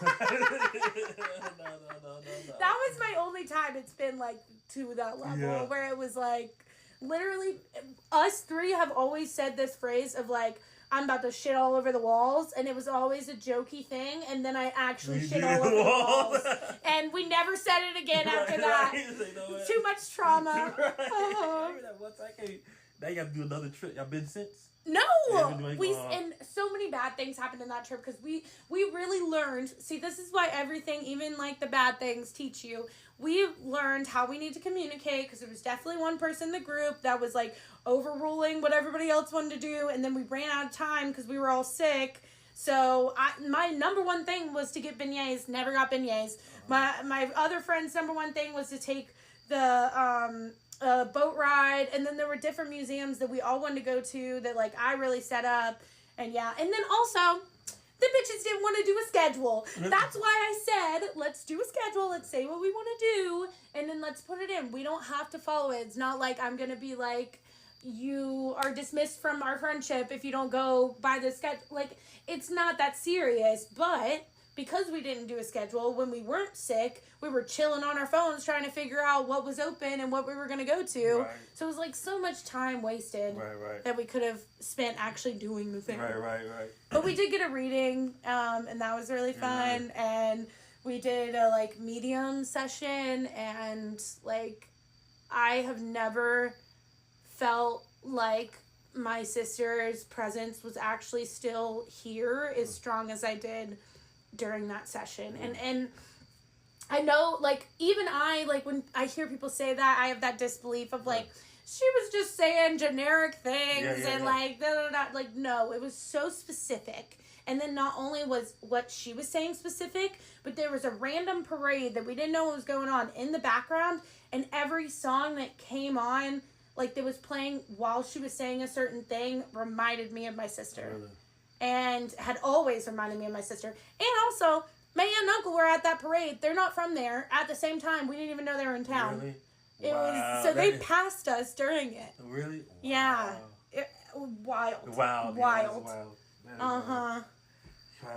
That was my only time it's been, like, to that level, where it was, like, literally, us three have always said this phrase of, like, I'm about to shit all over the walls, and it was always a jokey thing, and then I actually shit all over the walls. And we never said it again after that. Too much trauma. Now you have to do another trip. Y'all been since? No! And so many bad things happened in that trip, because we really learned, see, this is why everything, even, like, the bad things teach you. We've learned how we need to communicate, because there was definitely one person in the group that was, like, overruling what everybody else wanted to do, and then we ran out of time because we were all sick. So my number one thing was to get beignets. Never got beignets. My other friend's number one thing was to take the boat ride, and then there were different museums that we all wanted to go to that, like, I really set up. And yeah, and then also The bitches didn't want to do a schedule. That's why I said, let's do a schedule. Let's say what we want to do, and then let's put it in. We don't have to follow it. It's not like I'm going to be like, you are dismissed from our friendship if you don't go by the schedule. Like, it's not that serious, but because we didn't do a schedule, when we weren't sick, we were chilling on our phones trying to figure out what was open and what we were going to go to. Right. So it was like so much time wasted that we could have spent actually doing the thing. Right. But we did get a reading, and that was really fun. And we did a like medium session, and like I have never felt like my sister's presence was actually still here as strong as I did during that session. And I know, like, even I, like, when I hear people say that, I have that disbelief of, like, she was just saying generic things like, da-da-da. Like, no, it was so specific. And then not only was what she was saying specific, but there was a random parade that we didn't know what was going on in the background, and every song that came on, like, that was playing while she was saying a certain thing, reminded me of my sister. Really? And had always reminded me of my sister. And also, my aunt and uncle were at that parade. They're not from there. At the same time, we didn't even know they were in town. Really? It was so they passed us during it. Really? Wow. Yeah. Wild. Yeah, wild. Wow.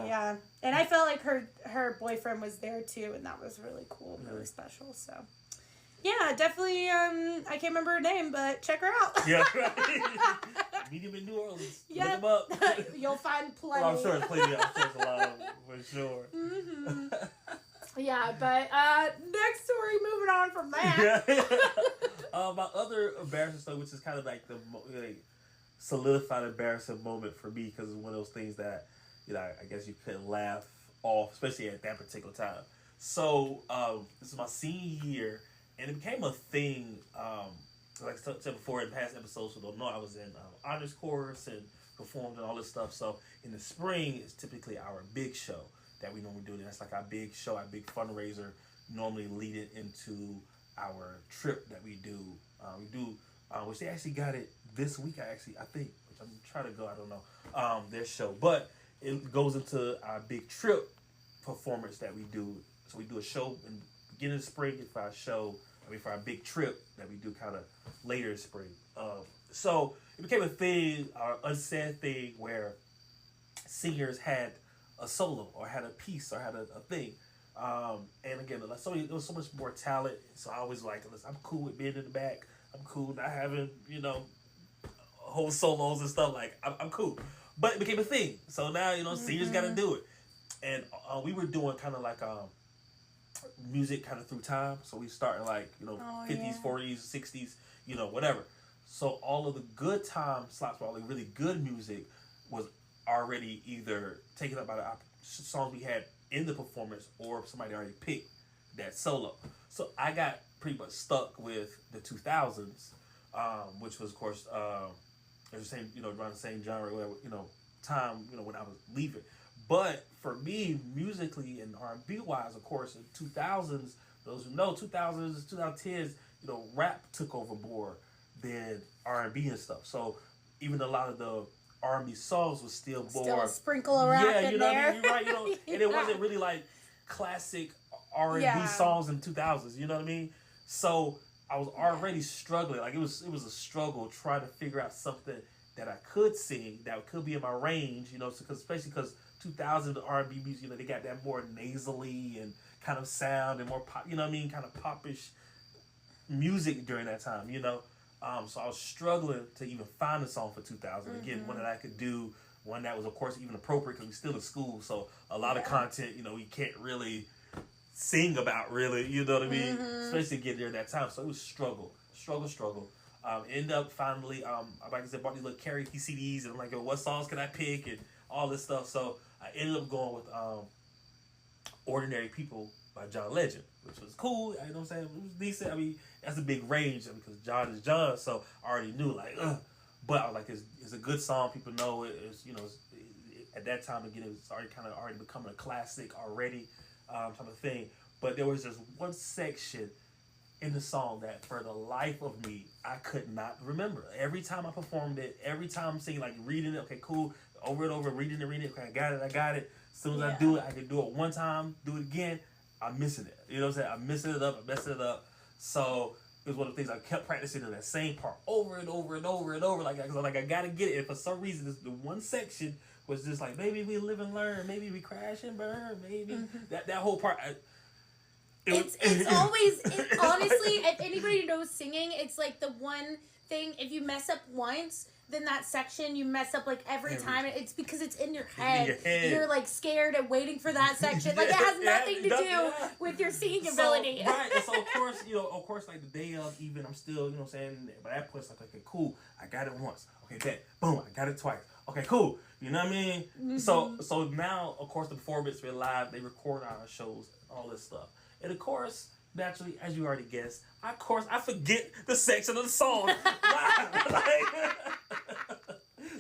Yeah. And I felt like her boyfriend was there too, and that was really cool, really special. So yeah, definitely. I can't remember her name, but check her out. Yeah, right. Meet him in New Orleans. Yeah. Look him up. You'll find plenty. Well, I'm sure it's plenty. I'm sure it's a lot of them, for sure. Mm-hmm. Yeah, but next story. Moving on from that. Yeah. My other embarrassing story, which is kind of like the solidified embarrassing moment for me, because it's one of those things that I guess you couldn't laugh off, especially at that particular time. So this is my senior year. And it became a thing, like I said before in past episodes, so don't know, I was in honors course and performed and all this stuff. So in the spring, it's typically our big show that we normally do. And that's like our big show, our big fundraiser, normally lead it into our trip that we do. Which they actually got it this week, I think, which I'm trying to go, I don't know, their show. But it goes into our big trip performance that we do. So we do a show in the beginning of the spring for our show, for our big trip that we do kind of later in spring. So it became a thing, an unsaid thing, where singers had a solo or had a piece or had a thing. And again, there was so much more talent. So I was like, listen, I'm cool with being in the back. I'm cool not having, whole solos and stuff. Like, I'm cool. But it became a thing. So now, singers got to do it. And we were doing kind of like music kind of through time. So we started like 50s, 40s, 60s, whatever. So all of the good time slots, all the really good music was already either taken up by the songs we had in the performance, or somebody already picked that solo. So I got pretty much stuck with the 2000s, which was of course the same, around the same genre, time, when I was leaving. But for me, musically and R&B wise, of course, in 2000s, those who know, 2000s, 2010s, rap took over more than R&B and stuff. So even a lot of the R&B songs was still more... Still a sprinkle of rap in there. What I mean? You're right, and it wasn't really like classic R&B songs in 2000s, you know what I mean? So I was already struggling. Like, it was a struggle trying to figure out something that I could sing, that could be in my range, especially because 2000 R&B music, they got that more nasally and kind of sound and more pop, kind of popish music during that time, So I was struggling to even find a song for 2000. Again, one that I could do, one that was, of course, even appropriate because we're still in school. So a lot of content, we can't really sing about, really, you know what I mean? Especially getting there at that time. So it was struggle. End up finally, like I said, bought these little karaoke CDs, and I'm like, what songs can I pick and all this stuff. So I ended up going with Ordinary People by John Legend, which was cool. You know what I'm saying? It was decent. I mean, that's a big range because John is John, so I already knew, like, but I was like, it's a good song. People know it. It's, at that time, again, it was already becoming a classic already, type of thing. But there was just one section in the song that, for the life of me, I could not remember. Every time I performed it, every time I'm singing, like reading it, okay, cool. over and over, reading it. Okay, I got it. As soon as I do it, I can do it one time, do it again. I'm missing it. You know what I'm saying? I'm messing it up. So it was one of the things I kept practicing in that same part over and over. Like I gotta get it. And for some reason, this the one section was just like, maybe we live and learn, maybe we crash and burn, maybe that whole part. It's always honestly, if anybody knows singing, it's like the one thing. If you mess up once, then that section you mess up like every time. It's because it's in your head. You're like scared and waiting for that section. Like it has nothing to do with your singing ability. Right. And so of course, like the day of, even I'm still, you know what I'm saying. But that point, like, okay, cool. I got it once. Okay, bet. Boom. I got it twice. Okay, cool. You know what I mean? Mm-hmm. So now, of course, the performance, we're live. They record our shows, all this stuff, and of course. Naturally, as you already guessed, I forget the section of the song.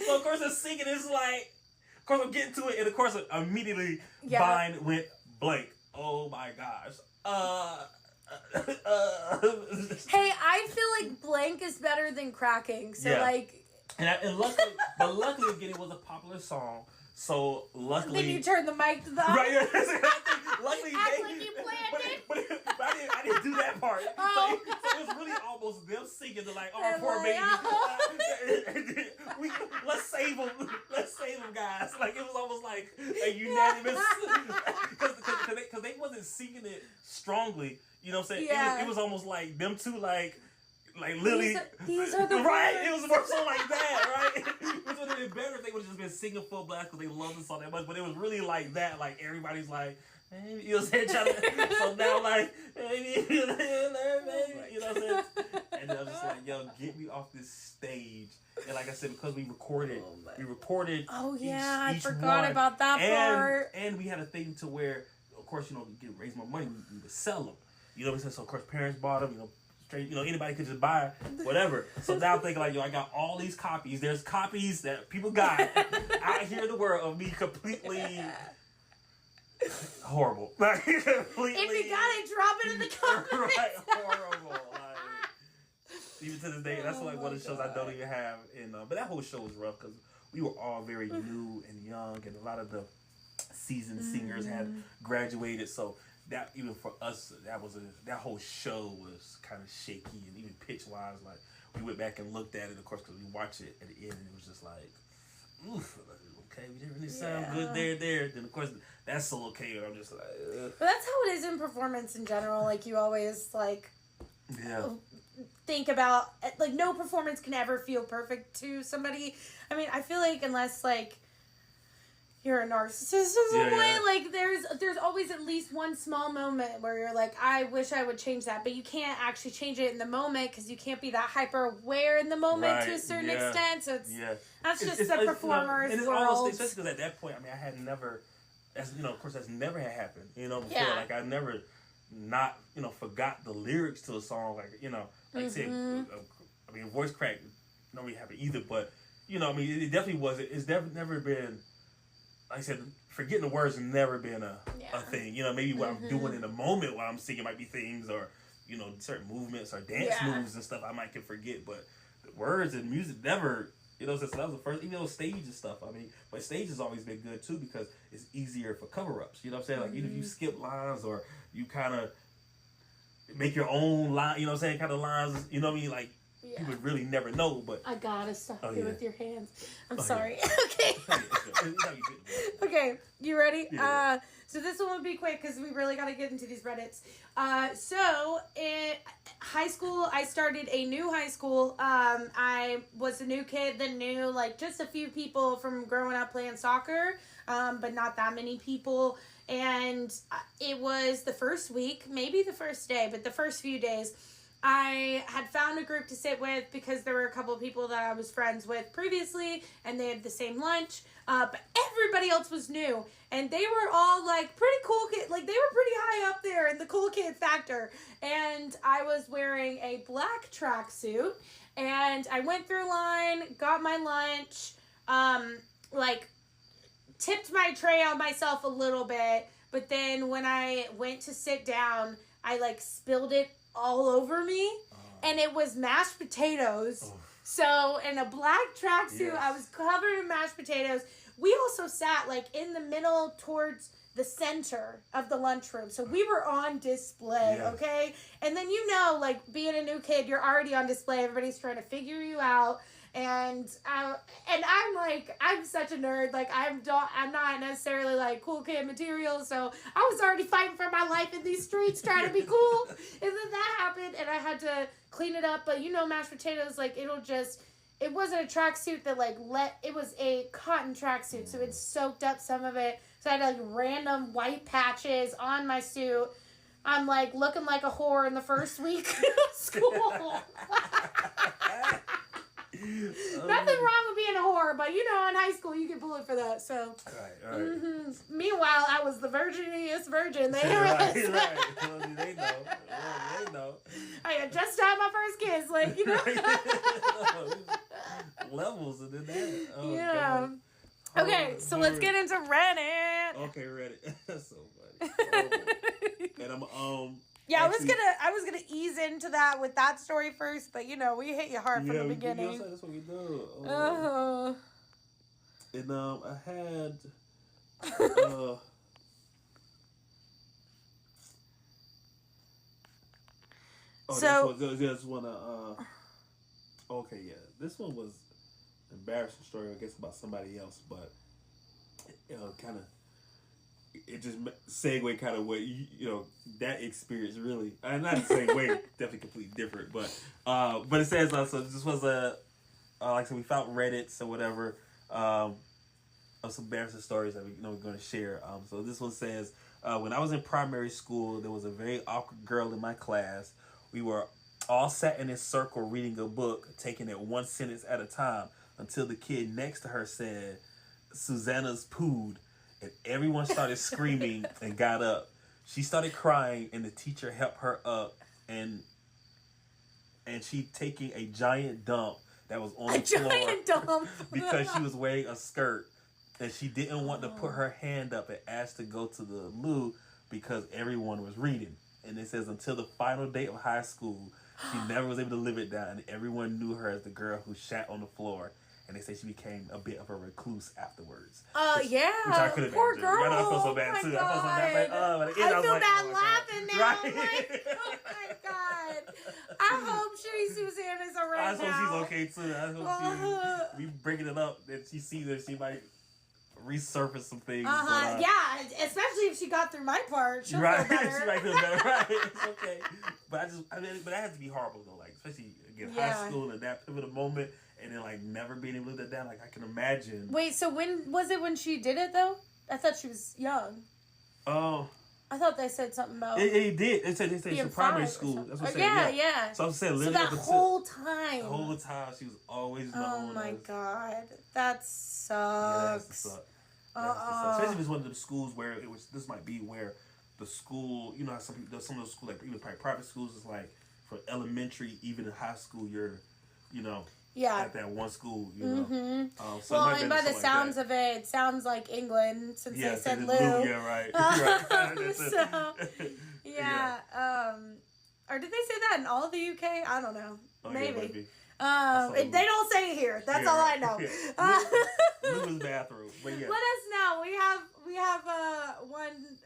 So of course, the singing is like, of course, I'm getting to it, and of course, immediately mine went blank. Oh my gosh. Hey, I feel like blank is better than cracking. So like, and luckily again, it was a popular song. So luckily, then you turn the mic to the right. Luckily, act like you planned it. But I didn't do that part. So it was really almost them singing to like, oh, poor baby. Let's save him, guys. Like it was almost like a unanimous because they wasn't singing it strongly. You know what I'm saying? Yeah. It was almost like them two like literally, these are the right. words. It was more so like that, right? Which would have been better if they would have just been singing full blast because they love the song that much. But it was really like that. Like everybody's like, hey, you know what I'm saying? So now like, hey, you know what I'm saying? And I was just like, yo, get me off this stage. And like I said, because we recorded. Oh yeah, I forgot one. about that part. And we had a thing to where, of course, to raise more money, we would sell them. You know what I'm saying? So of course, parents bought them. Anybody could just buy whatever. So now I'm thinking like, yo, I got all these copies. There's copies that people got out here in the world of me completely horrible. Like, completely. If you got it, drop it in the comments. Right, horrible. Like, even to this day, that's like one of the shows I don't even have. But that whole show was rough because we were all very new and young, and a lot of the seasoned singers had graduated. So that even for us, that whole show was kind of shaky, and even pitch wise, like we went back and looked at it, of course, because we watched it at the end, and it was just like, oof, okay, we didn't really sound good there. Then of course that's so okay. I'm just like, ugh. But that's how it is in performance in general. Like you always think about like no performance can ever feel perfect to somebody. I mean, I feel like unless like you're a narcissist in some way. Like there's always at least one small moment where you're like, I wish I would change that, but you can't actually change it in the moment because you can't be that hyper aware in the moment to a certain extent. So that's just the performer's world. Especially because at that point, I mean, I had never, of course, that's never had happened. Before, like I never not forgot the lyrics to a song. Like like I said, I mean, voice crack don't really happen either. But I mean, it definitely was. It's never been. Like I said, forgetting the words has never been a thing. Maybe what I'm doing in the moment while I'm singing might be things, or certain movements or dance moves and stuff I might can forget. But the words and music never. So that was the first. Even though stage and stuff. I mean, but stage has always been good too because it's easier for cover ups. You know what I'm saying? Like even if you skip lines or you kind of make your own line. You know what I'm saying? Kind of lines. You know what I mean? Like. You would really never know, but I gotta stop you with your hands. I'm sorry. Yeah. Okay. Okay, you ready? Yeah. So this one will be quick because we really gotta get into these Reddits. So in high school, I started a new high school. I was a new kid that knew like just a few people from growing up playing soccer, but not that many people. And it was the first week, maybe the first day, but the first few days. I had found a group to sit with because there were a couple of people that I was friends with previously and they had the same lunch, but everybody else was new and they were all like pretty cool kids, like they were pretty high up there in the cool kid factor, and I was wearing a black tracksuit and I went through line, got my lunch, tipped my tray on myself a little bit, but then when I went to sit down, I spilled it all over me, and it was mashed potatoes. So in a black tracksuit, I was covered in mashed potatoes we also sat like in the middle towards the center of the lunchroom. So we were on display, okay? And then, you know, like being a new kid, you're already on display. Everybody's trying to figure you out. And I'm like, I'm such a nerd. Like, I'm not necessarily like cool kid material. So I was already fighting for my life in these streets, trying to be cool. And then that happened, and I had to clean it up. But you know, mashed potatoes, like it wasn't a tracksuit that it was a cotton tracksuit, so it soaked up some of it. So I had like random white patches on my suit. I'm like looking like a whore in the first week of school. Nothing wrong with being a whore, but you know, in high school you get bullied for that. So, Right. Mm-hmm. Meanwhile, I was the virginiest virgin there Right. is. Well, they know. I had just had my first kiss, like you know. Levels and then that. Oh, Yeah. God. Okay, so let's get into Reddit. Okay, Reddit. That's so funny. And I'm Yeah, actually, I was gonna ease into that with that story first, but you know we hit you hard from the beginning. Yeah, that's what we do. And I had this one. Okay, yeah, this one was an embarrassing story, I guess, about somebody else, but kind of. It just segue kind of what you know that experience really not the same way, definitely completely different, but it says so this was like I said, we found Reddits or whatever of some embarrassing stories that we're going to share. So this one says, when I was in primary school, there was a very awkward girl in my class. We were all sat in a circle reading a book, taking it one sentence at a time, until the kid next to her said, "Susanna's pooed." And everyone started screaming and got up. She started crying, and the teacher helped her up, and she taking a giant dump that was on the floor because she was wearing a skirt, and she didn't want to put her hand up and ask to go to the loo because everyone was reading. And it says until the final day of high school, she never was able to live it down, and everyone knew her as the girl who shat on the floor. And they say she became a bit of a recluse afterwards. Yeah. Which I could have Poor imagined. girl. I feel so bad too. God. I feel so bad. I feel bad laughing now. Right. I'm like, oh my God. I hope Susanna's alright I now. hope she's okay too. I hope we breaking it up that she sees that she might resurface some things. Yeah, especially if she got through my part. She'll feel better. She might feel better. Right. It's okay. But but that has to be horrible though. Like especially again high school and that pivotal moment. And then, like, never being able to live that down. Like, I can imagine. Wait, so when was it when she did it, though? I thought she was young. Oh. I thought they said something about It did. They said it's primary school. That's what I said. Yeah. So I'm saying literally that whole time. The whole time, she was always known. Oh, my God. That sucks. Yeah, that sucks. Especially if it's one of the schools where this might be where the school, you know, how some of those schools, like, even probably private schools, is like, for elementary, even in high school, you're, you know, at that one school, you know. Mm-hmm. So and by the sounds of it sounds like England, since they said Lou. Yeah, right. Right. So, or did they say that in all of the UK? I don't know. Oh, maybe. Yeah, they don't say it here. That's all I know. Lou's bathroom. But yeah. Let us know. We have one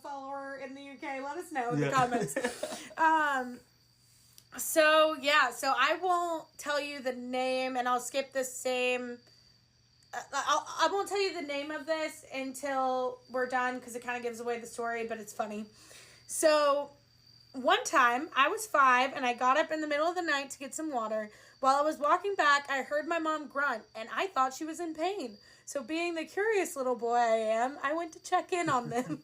follower in the UK. Let us know in the comments. So I won't tell you the name, and I'll skip the same. I won't tell you the name of this until we're done because it kind of gives away the story, but it's funny. So one time I was 5 and I got up in the middle of the night to get some water. While I was walking back, I heard my mom grunt, and I thought she was in pain. So being the curious little boy I am, I went to check in on them.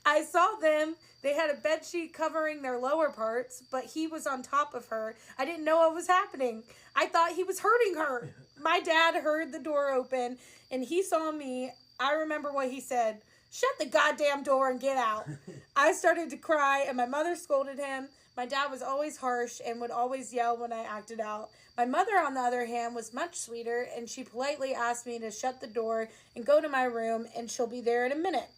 I saw them. They had a bedsheet covering their lower parts, but he was on top of her. I didn't know what was happening. I thought he was hurting her. My dad heard the door open, and he saw me. I remember what he said. "Shut the goddamn door and get out." I started to cry, and my mother scolded him. My dad was always harsh and would always yell when I acted out. My mother, on the other hand, was much sweeter, and she politely asked me to shut the door and go to my room, and she'll be there in a minute.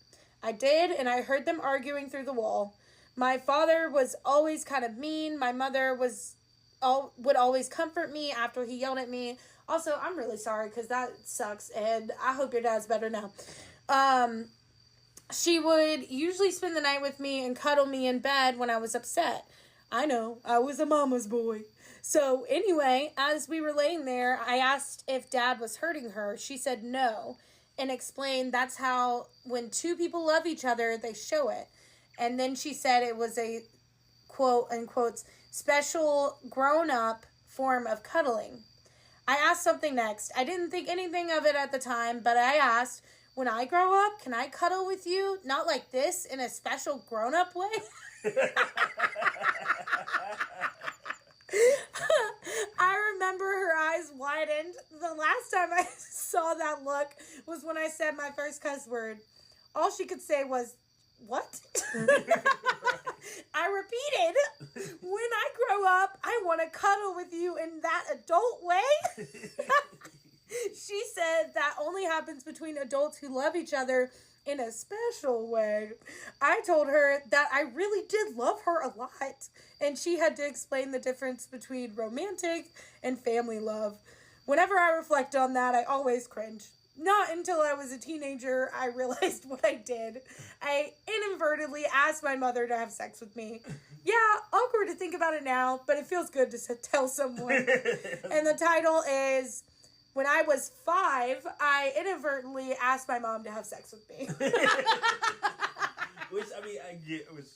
I did, and I heard them arguing through the wall. My father was always kind of mean. My mother would always comfort me after he yelled at me. Also, I'm really sorry because that sucks, and I hope your dad's better now. She would usually spend the night with me and cuddle me in bed when I was upset. I know, I was a mama's boy. So anyway, as we were laying there, I asked if Dad was hurting her. She said no, and explained that's how when two people love each other, they show it. And then she said it was a, quote unquote, special grown-up form of cuddling. I asked something next. I didn't think anything of it at the time, but I asked, when I grow up, can I cuddle with you? Not like this, in a special grown-up way? I remember her eyes widened. The last time I saw that look was when I said my first cuss word. All she could say was, what? I repeated, when I grow up, I want to cuddle with you in that adult way. She said that only happens between adults who love each other in a special way. I told her that I really did love her a lot, and she had to explain the difference between romantic and family love. Whenever I reflect on that, I always cringe. Not until I was a teenager, I realized what I did. I inadvertently asked my mother to have sex with me. Yeah, awkward to think about it now, but it feels good to tell someone. And the title is, when I was 5, I inadvertently asked my mom to have sex with me. Which, I mean, I get, which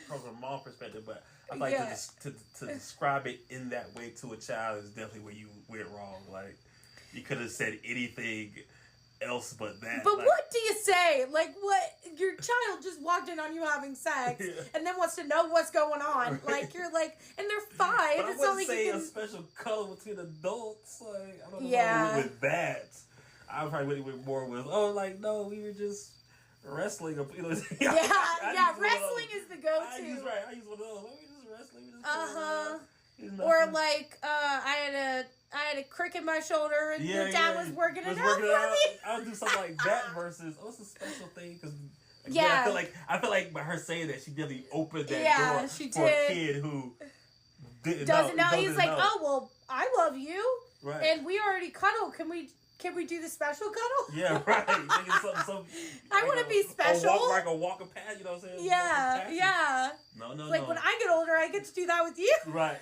from a mom perspective, but I like to describe it in that way to a child is definitely where you went wrong. Like, you could have said anything else but that. But like, what do you say? Like, what? Your child just walked in on you having sex and then wants to know what's going on. Like, you're like, and they're 5. But I wouldn't say a special cuddle between adults. Like, I don't know if I went with that. I probably went more with, like, no, we were just wrestling. You know, wrestling is the go-to. I use one of those. We just wrestling. We just or like, I had a crick in my shoulder and your dad was working it out for me. I would do something like that versus, it's a special thing because I feel like by her saying that she definitely opened that door for a kid who doesn't know. He's like, oh well, I love you, right? And we already cuddle. Can we do the special cuddle? Yeah, right. I want to be special. Like a walking past, you know what I'm saying? Yeah. No. Like when I get older, I get to do that with you. Right.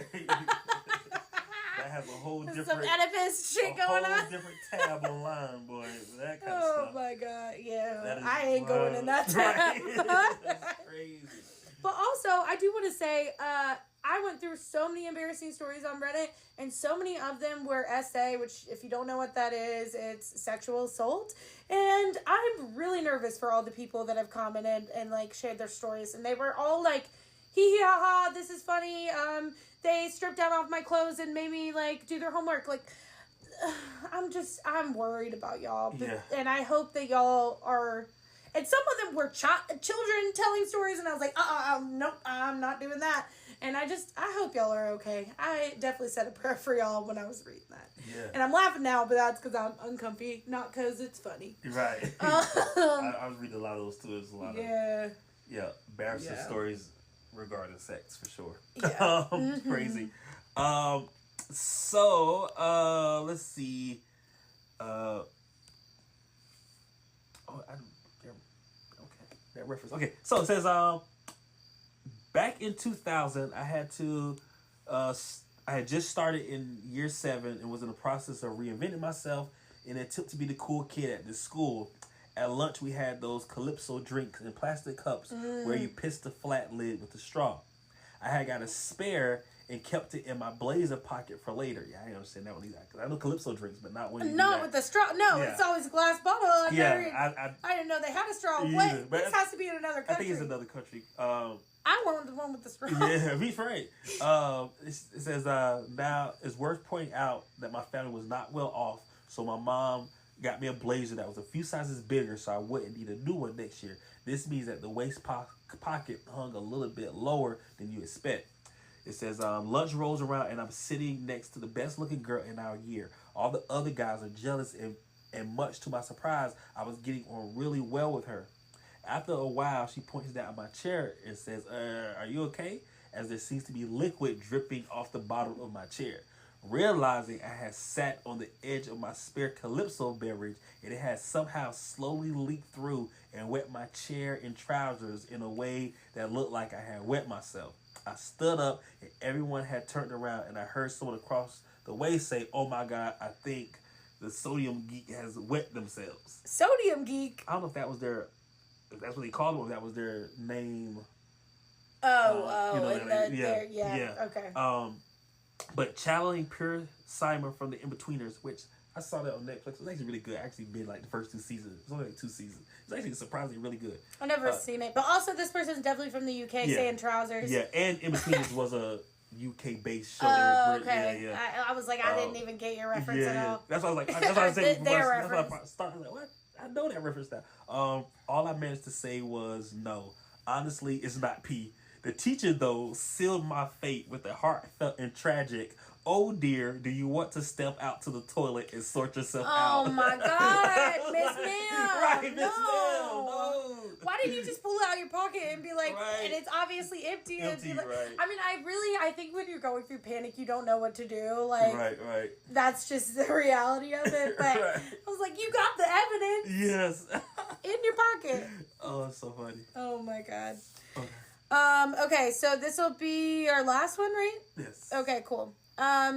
That has a whole different... Some Oedipus shit going on. A whole different tab online, boy. That kind of stuff. Oh, my God. Yeah. I ain't going in that tab. Right. That's crazy. But also, I do want to say, I went through so many embarrassing stories on Reddit, and so many of them were SA, which, if you don't know what that is, it's sexual assault. And I'm really nervous for all the people that have commented and, like, shared their stories. And they were all like, hee hee ha ha, this is funny. They stripped down off my clothes and made me, like, do their homework. Like, I'm worried about y'all. But, and I hope that y'all are... And some of them were children telling stories, and I was like, nope, I'm not doing that. And I hope y'all are okay. I definitely said a prayer for y'all when I was reading that. Yeah. And I'm laughing now, but that's because I'm uncomfy, not because it's funny. Right. I was reading a lot of those, too. There's a lot of... embarrassing stories regarding sex, for sure. Yeah. Crazy. Let's see. That reference. Okay, so it says, back in 2000, I had just started in year 7 and was in the process of reinventing myself in an attempt to be the cool kid at this school. At lunch, we had those Calypso drinks in plastic cups where you piss the flat lid with the straw. I had got a spare and kept it in my blazer pocket for later. Yeah, I didn't understand that one either. Because I know Calypso drinks, but not when you Not with the straw. No, it's always a glass bottle. I didn't know they had a straw. What? This has to be in another country. I think it's another country. I want the one with the straw. Yeah, he's right. It says, now it's worth pointing out that my family was not well off, so my mom got me a blazer that was a few sizes bigger so I wouldn't need a new one next year. This means that the waist pocket hung a little bit lower than you expect. It says, lunch rolls around and I'm sitting next to the best looking girl in our year. All the other guys are jealous and much to my surprise, I was getting on really well with her. After a while, she points down at my chair and says, are you okay? As there seems to be liquid dripping off the bottom of my chair. realizing I had sat on the edge of my spare Calypso beverage and it had somehow slowly leaked through and wet my chair and trousers in a way that looked like I had wet myself. I stood up and everyone had turned around and I heard someone across the way say, "Oh my God, I think the Sodium Geek has wet themselves." Sodium Geek? I don't know if that was if that's what they called them, or if that was their name. Okay. But channeling pure Simon from the Inbetweeners, which I saw that on Netflix. It was actually really good. I actually been like the first 2 seasons. It's only like 2 seasons. It's actually surprisingly really good. I've never seen it, but also this person's definitely from the UK, saying trousers. Yeah, and Inbetweeners was a UK based show. Okay. Yeah. I was like, I didn't even get your reference at all. That's what I was like. That's what I was saying. Their That's reference. what I started. Like, what? I know that reference now. All I managed to say was no. Honestly, it's not pee. The teacher, though, sealed my fate with a heartfelt and tragic, "Oh dear, do you want to step out to the toilet and sort yourself out?" Oh my God, Miss Ma'am. Right, Miss Ma'am. No. Why didn't you just pull it out of your pocket and be like, and it's obviously empty. And be like, right. I mean, I think when you're going through panic, you don't know what to do. Like, right. That's just the reality of it. But I was like, you got the evidence. Yes. In your pocket. Oh, it's so funny. Oh my God. Okay. Okay, so this will be our last one, right? Yes. Okay, cool.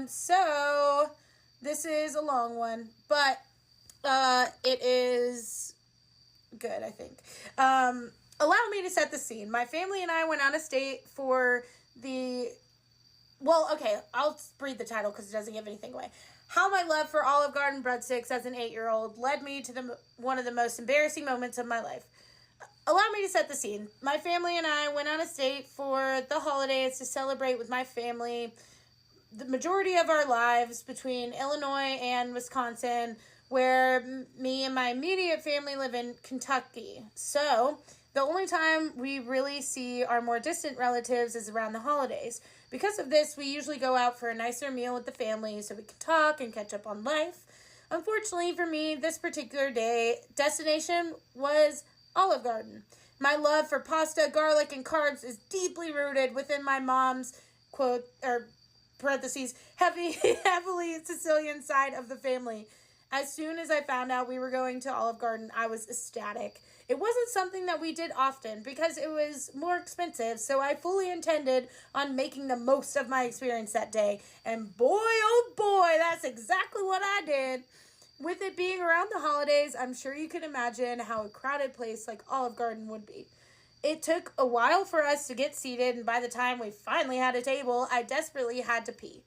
So this is a long one, but it is good, I think. Allow me to set the scene. My family and I went out of state for I'll read the title because it doesn't give anything away. How my love for Olive Garden breadsticks as an 8-year-old led me to one of the most embarrassing moments of my life. Allow me to set the scene. My family and I went out of state for the holidays to celebrate with my family the majority of our lives between Illinois and Wisconsin, where me and my immediate family live in Kentucky. So the only time we really see our more distant relatives is around the holidays. Because of this, we usually go out for a nicer meal with the family so we can talk and catch up on life. Unfortunately for me, this particular destination was Olive Garden. My love for pasta, garlic, and carbs is deeply rooted within my mom's, quote, or parentheses, heavily Sicilian side of the family. As soon as I found out we were going to Olive Garden, I was ecstatic. It wasn't something that we did often because it was more expensive, so I fully intended on making the most of my experience that day. And boy, oh boy, that's exactly what I did. With it being around the holidays, I'm sure you can imagine how a crowded place like Olive Garden would be. It took a while for us to get seated, and by the time we finally had a table, I desperately had to pee.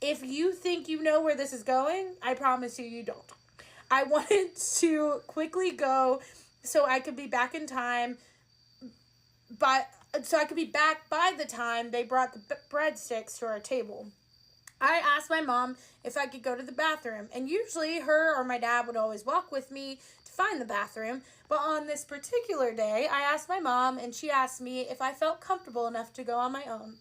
If you think you know where this is going, I promise you don't. I wanted to quickly go so I could be back in time, so I could be back by the time they brought the breadsticks to our table. I asked my mom if I could go to the bathroom, and usually her or my dad would always walk with me to find the bathroom, but on this particular day, I asked my mom, and she asked me if I felt comfortable enough to go on my own.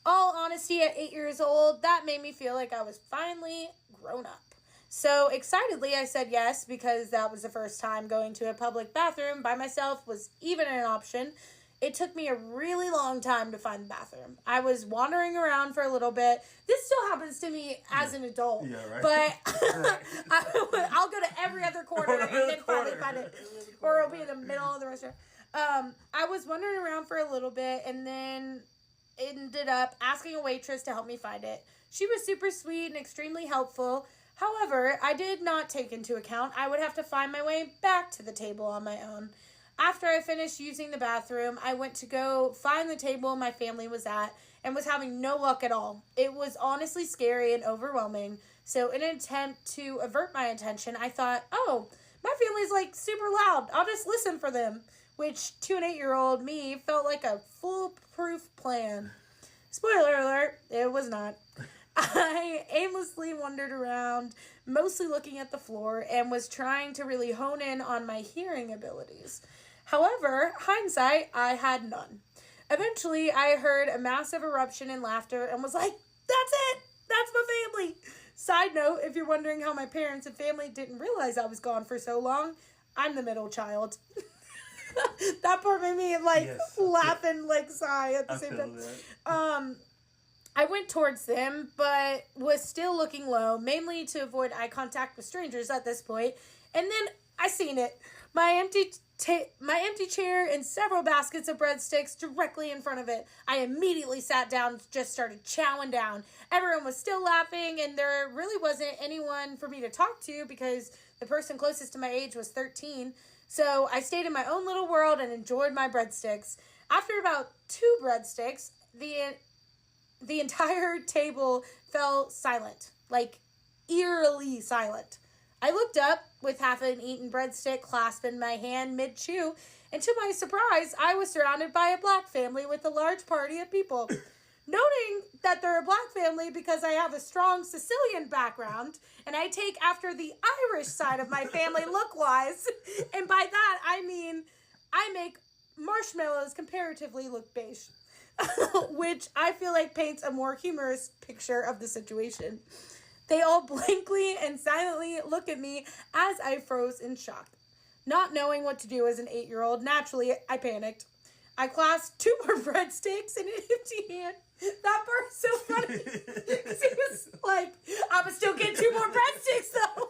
All honesty, at 8 years old, that made me feel like I was finally grown up. So excitedly, I said yes, because that was the first time going to a public bathroom by myself was even an option. It took me a really long time to find the bathroom. I was wandering around for a little bit. This still happens to me as an adult. Yeah, right. But I'll go to every other corner and then finally find it. Or it'll be in the middle of the restaurant. I was wandering around for a little bit and then ended up asking a waitress to help me find it. She was super sweet and extremely helpful. However, I did not take into account I would have to find my way back to the table on my own. After I finished using the bathroom, I went to go find the table my family was at and was having no luck at all. It was honestly scary and overwhelming. So in an attempt to avert my attention, I thought, oh, my family's like super loud. I'll just listen for them. Which to an 8-year-old me felt like a foolproof plan. Spoiler alert, it was not. I aimlessly wandered around, mostly looking at the floor, and was trying to really hone in on my hearing abilities. However, hindsight, I had none. Eventually, I heard a massive eruption in laughter and was like, that's it! That's my family! Side note, if you're wondering how my parents and family didn't realize I was gone for so long, I'm the middle child. That part made me, laugh and, sigh at the same time. I went towards them, but was still looking low, mainly to avoid eye contact with strangers at this point. And then I seen it. My empty chair and several baskets of breadsticks directly in front of it. I immediately sat down and just started chowing down. Everyone was still laughing, and there really wasn't anyone for me to talk to because the person closest to my age was 13. So I stayed in my own little world and enjoyed my breadsticks. After about 2 breadsticks, the entire table fell silent, like eerily silent. I looked up with half an eaten breadstick clasped in my hand mid-chew, and to my surprise, I was surrounded by a black family with a large party of people. Noting that they're a black family because I have a strong Sicilian background, and I take after the Irish side of my family look-wise, and by that I mean I make marshmallows comparatively look beige, which I feel like paints a more humorous picture of the situation. They all blankly and silently look at me as I froze in shock. Not knowing what to do as an 8-year-old, naturally, I panicked. I clasped 2 more breadsticks in an empty hand. That part is so funny. Because he was like, I'm going to still get 2 more breadsticks, though.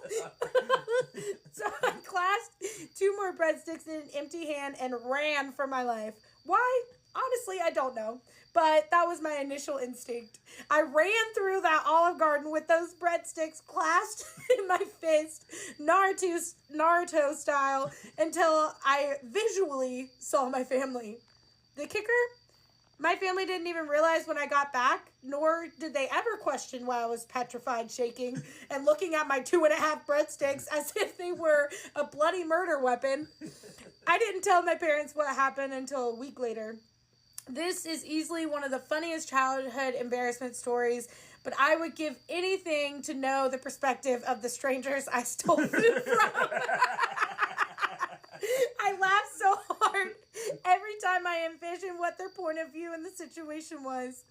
So I clasped 2 more breadsticks in an empty hand and ran for my life. Why? Honestly, I don't know. But that was my initial instinct. I ran through that Olive Garden with those breadsticks clasped in my fist, Naruto style, until I visually saw my family. The kicker? My family didn't even realize when I got back, nor did they ever question why I was petrified, shaking, and looking at my 2.5 breadsticks as if they were a bloody murder weapon. I didn't tell my parents what happened until a week later. This is easily one of the funniest childhood embarrassment stories, but I would give anything to know the perspective of the strangers I stole food from. I laughed so hard every time I envisioned what their point of view in the situation was.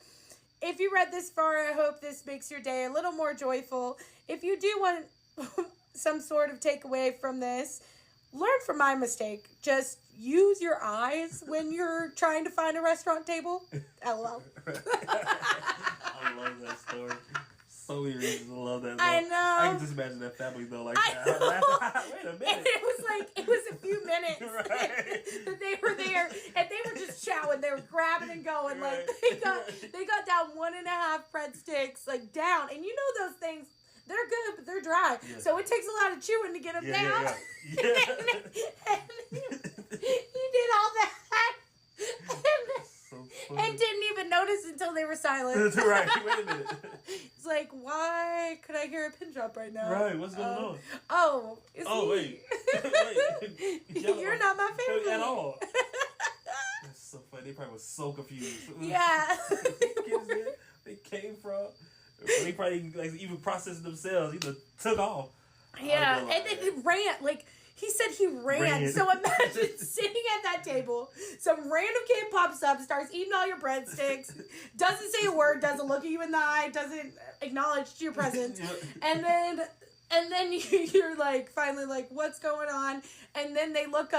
If you read this far, I hope this makes your day a little more joyful. If you do want some sort of takeaway from this, learn from my mistake. Just use your eyes when you're trying to find a restaurant table. LOL. I love that story. So many reasons to love that. I know. I can just imagine that family though, like that. Wait a minute. And it was a few minutes right. that they were there, and they were just chowing. They were grabbing and going. Right. Like they got down 1.5 breadsticks, like down. And you know those things, they're good, but they're dry. Yeah. So it takes a lot of chewing to get them down. Yeah. and he did all that. And didn't even notice until they were silent. Right. Wait a minute. It's like, why could I hear a pin drop right now? Right. What's going on? Oh, it's me. Wait. You're not my family at all. That's so funny. They probably was so confused. Yeah. They came from. They probably like even processed themselves. Either took off. Yeah, and then he ran. Like he said, he ran. So imagine sitting at that table. Some random kid pops up, starts eating all your breadsticks, doesn't say a word, doesn't look at you in the eye, doesn't acknowledge your presence, and then you're like finally like, what's going on? And then they look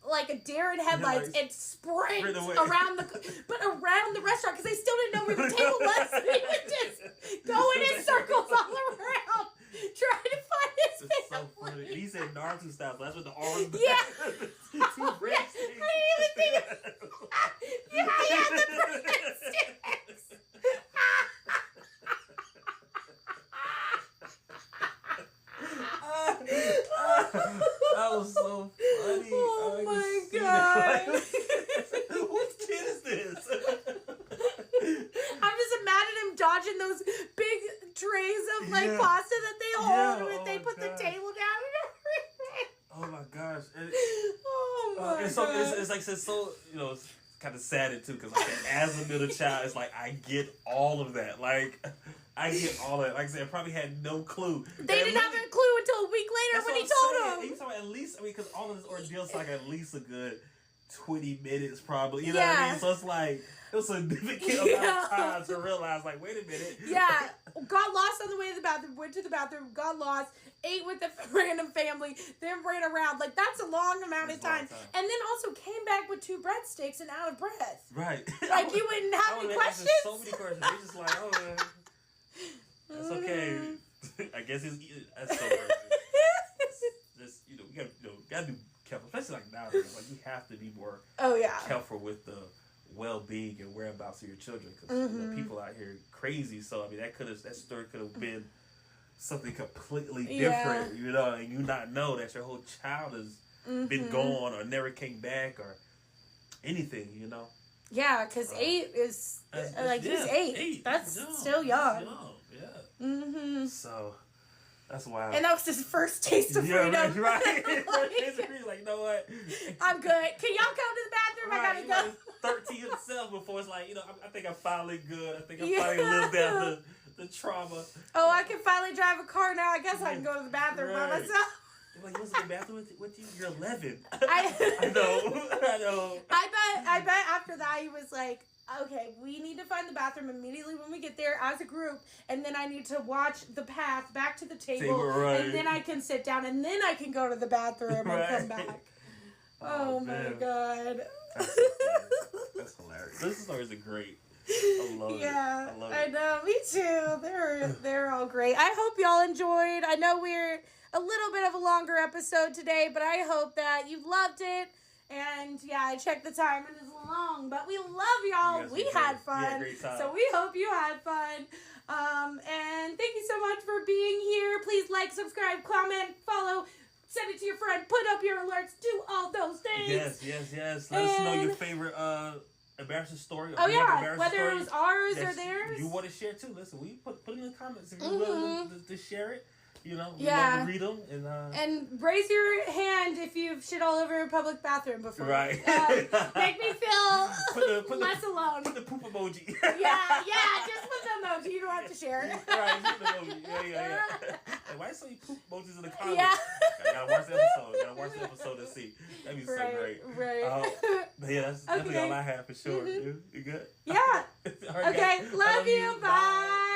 like a deer in headlights and sprint around the restaurant because they still didn't know where the table was. So they were just going in circles all around trying to find his family. So funny. He said Naruto style, so that's what the arms. Yeah. Two breadsticks. I didn't even think of yeah, the breadsticks. That was so funny. Oh my god. Whose kid is this? I'm just imagining him dodging those big trays of pasta that they hold when they put the table down and everything. Oh my gosh. Oh my god. It's like so it's kind of sad too because like as a middle child, it's like I get all of that. Like I get all of it. Like I said, I probably had no clue. They didn't have a clue until a week later when he told them. He told at least, because all of this ordeal's like at least a good 20 minutes probably. You know what I mean? So it's like, it was a significant amount of time to realize, like, wait a minute. Yeah. Got lost on the way to the bathroom, went to the bathroom, got lost, ate with a random family, then ran around. Like, that's a long amount of time. And then also came back with 2 breadsticks and out of breath. Right. Like, you wouldn't have any questions? So many questions. They just like, oh, that's okay. I guess that's so crazy. Just, you know, we gotta be careful, especially like nowadays. Like, you have to be more careful with the well-being and whereabouts of your children, because you know, people out here crazy. So I mean, that story could have been something completely different, you know, and you not know that your whole child has been gone or never came back or anything, you know. Yeah, because 8 is like he's 8. That's still young. Yeah. So. That's wild. And that was his first taste of freedom. Right. First taste of freedom. Like, you know what? I'm good. Can y'all come to the bathroom? Right, I gotta go. 13 himself before it's like, you know, I think I'm finally good. I think I finally lived down the trauma. Oh, I can finally drive a car now. I guess I can go to the bathroom by myself. You're like, you was in the bathroom with you? You're 11. I know. I bet after that he was like, okay, we need to find the bathroom immediately when we get there as a group, and then I need to watch the path back to the table, and then I can sit down, and then I can go to the bathroom and come back. Oh my God. That's hilarious. This stories are great. I love it. Yeah, I love it. I know. Me too. They're all great. I hope y'all enjoyed. I know we're a little bit of a longer episode today, but I hope that you loved it. And yeah, I checked the time and it's long, but we love y'all. We had fun. Great time. So we hope you had fun. And thank you so much for being here. Please like, subscribe, comment, follow, send it to your friend, put up your alerts, do all those things. Yes. Let us know your favorite embarrassing story. Oh yeah, whether it was ours or theirs. You want to share too. Listen, we put it in the comments if you're willing to share it. You know, we love to read them. And raise your hand if you've shit all over a public bathroom before. Right. Make me feel less alone. Put the poop emoji. yeah, just put the emoji. You don't have to share it. Right, put the emoji. Yeah. Hey, why so many poop emojis in the comments? Yeah. I gotta watch the episode and see. That'd be so great. Right. But yeah, that's definitely all I have for sure. You good? Yeah. All right, okay, guys. love you. Bye.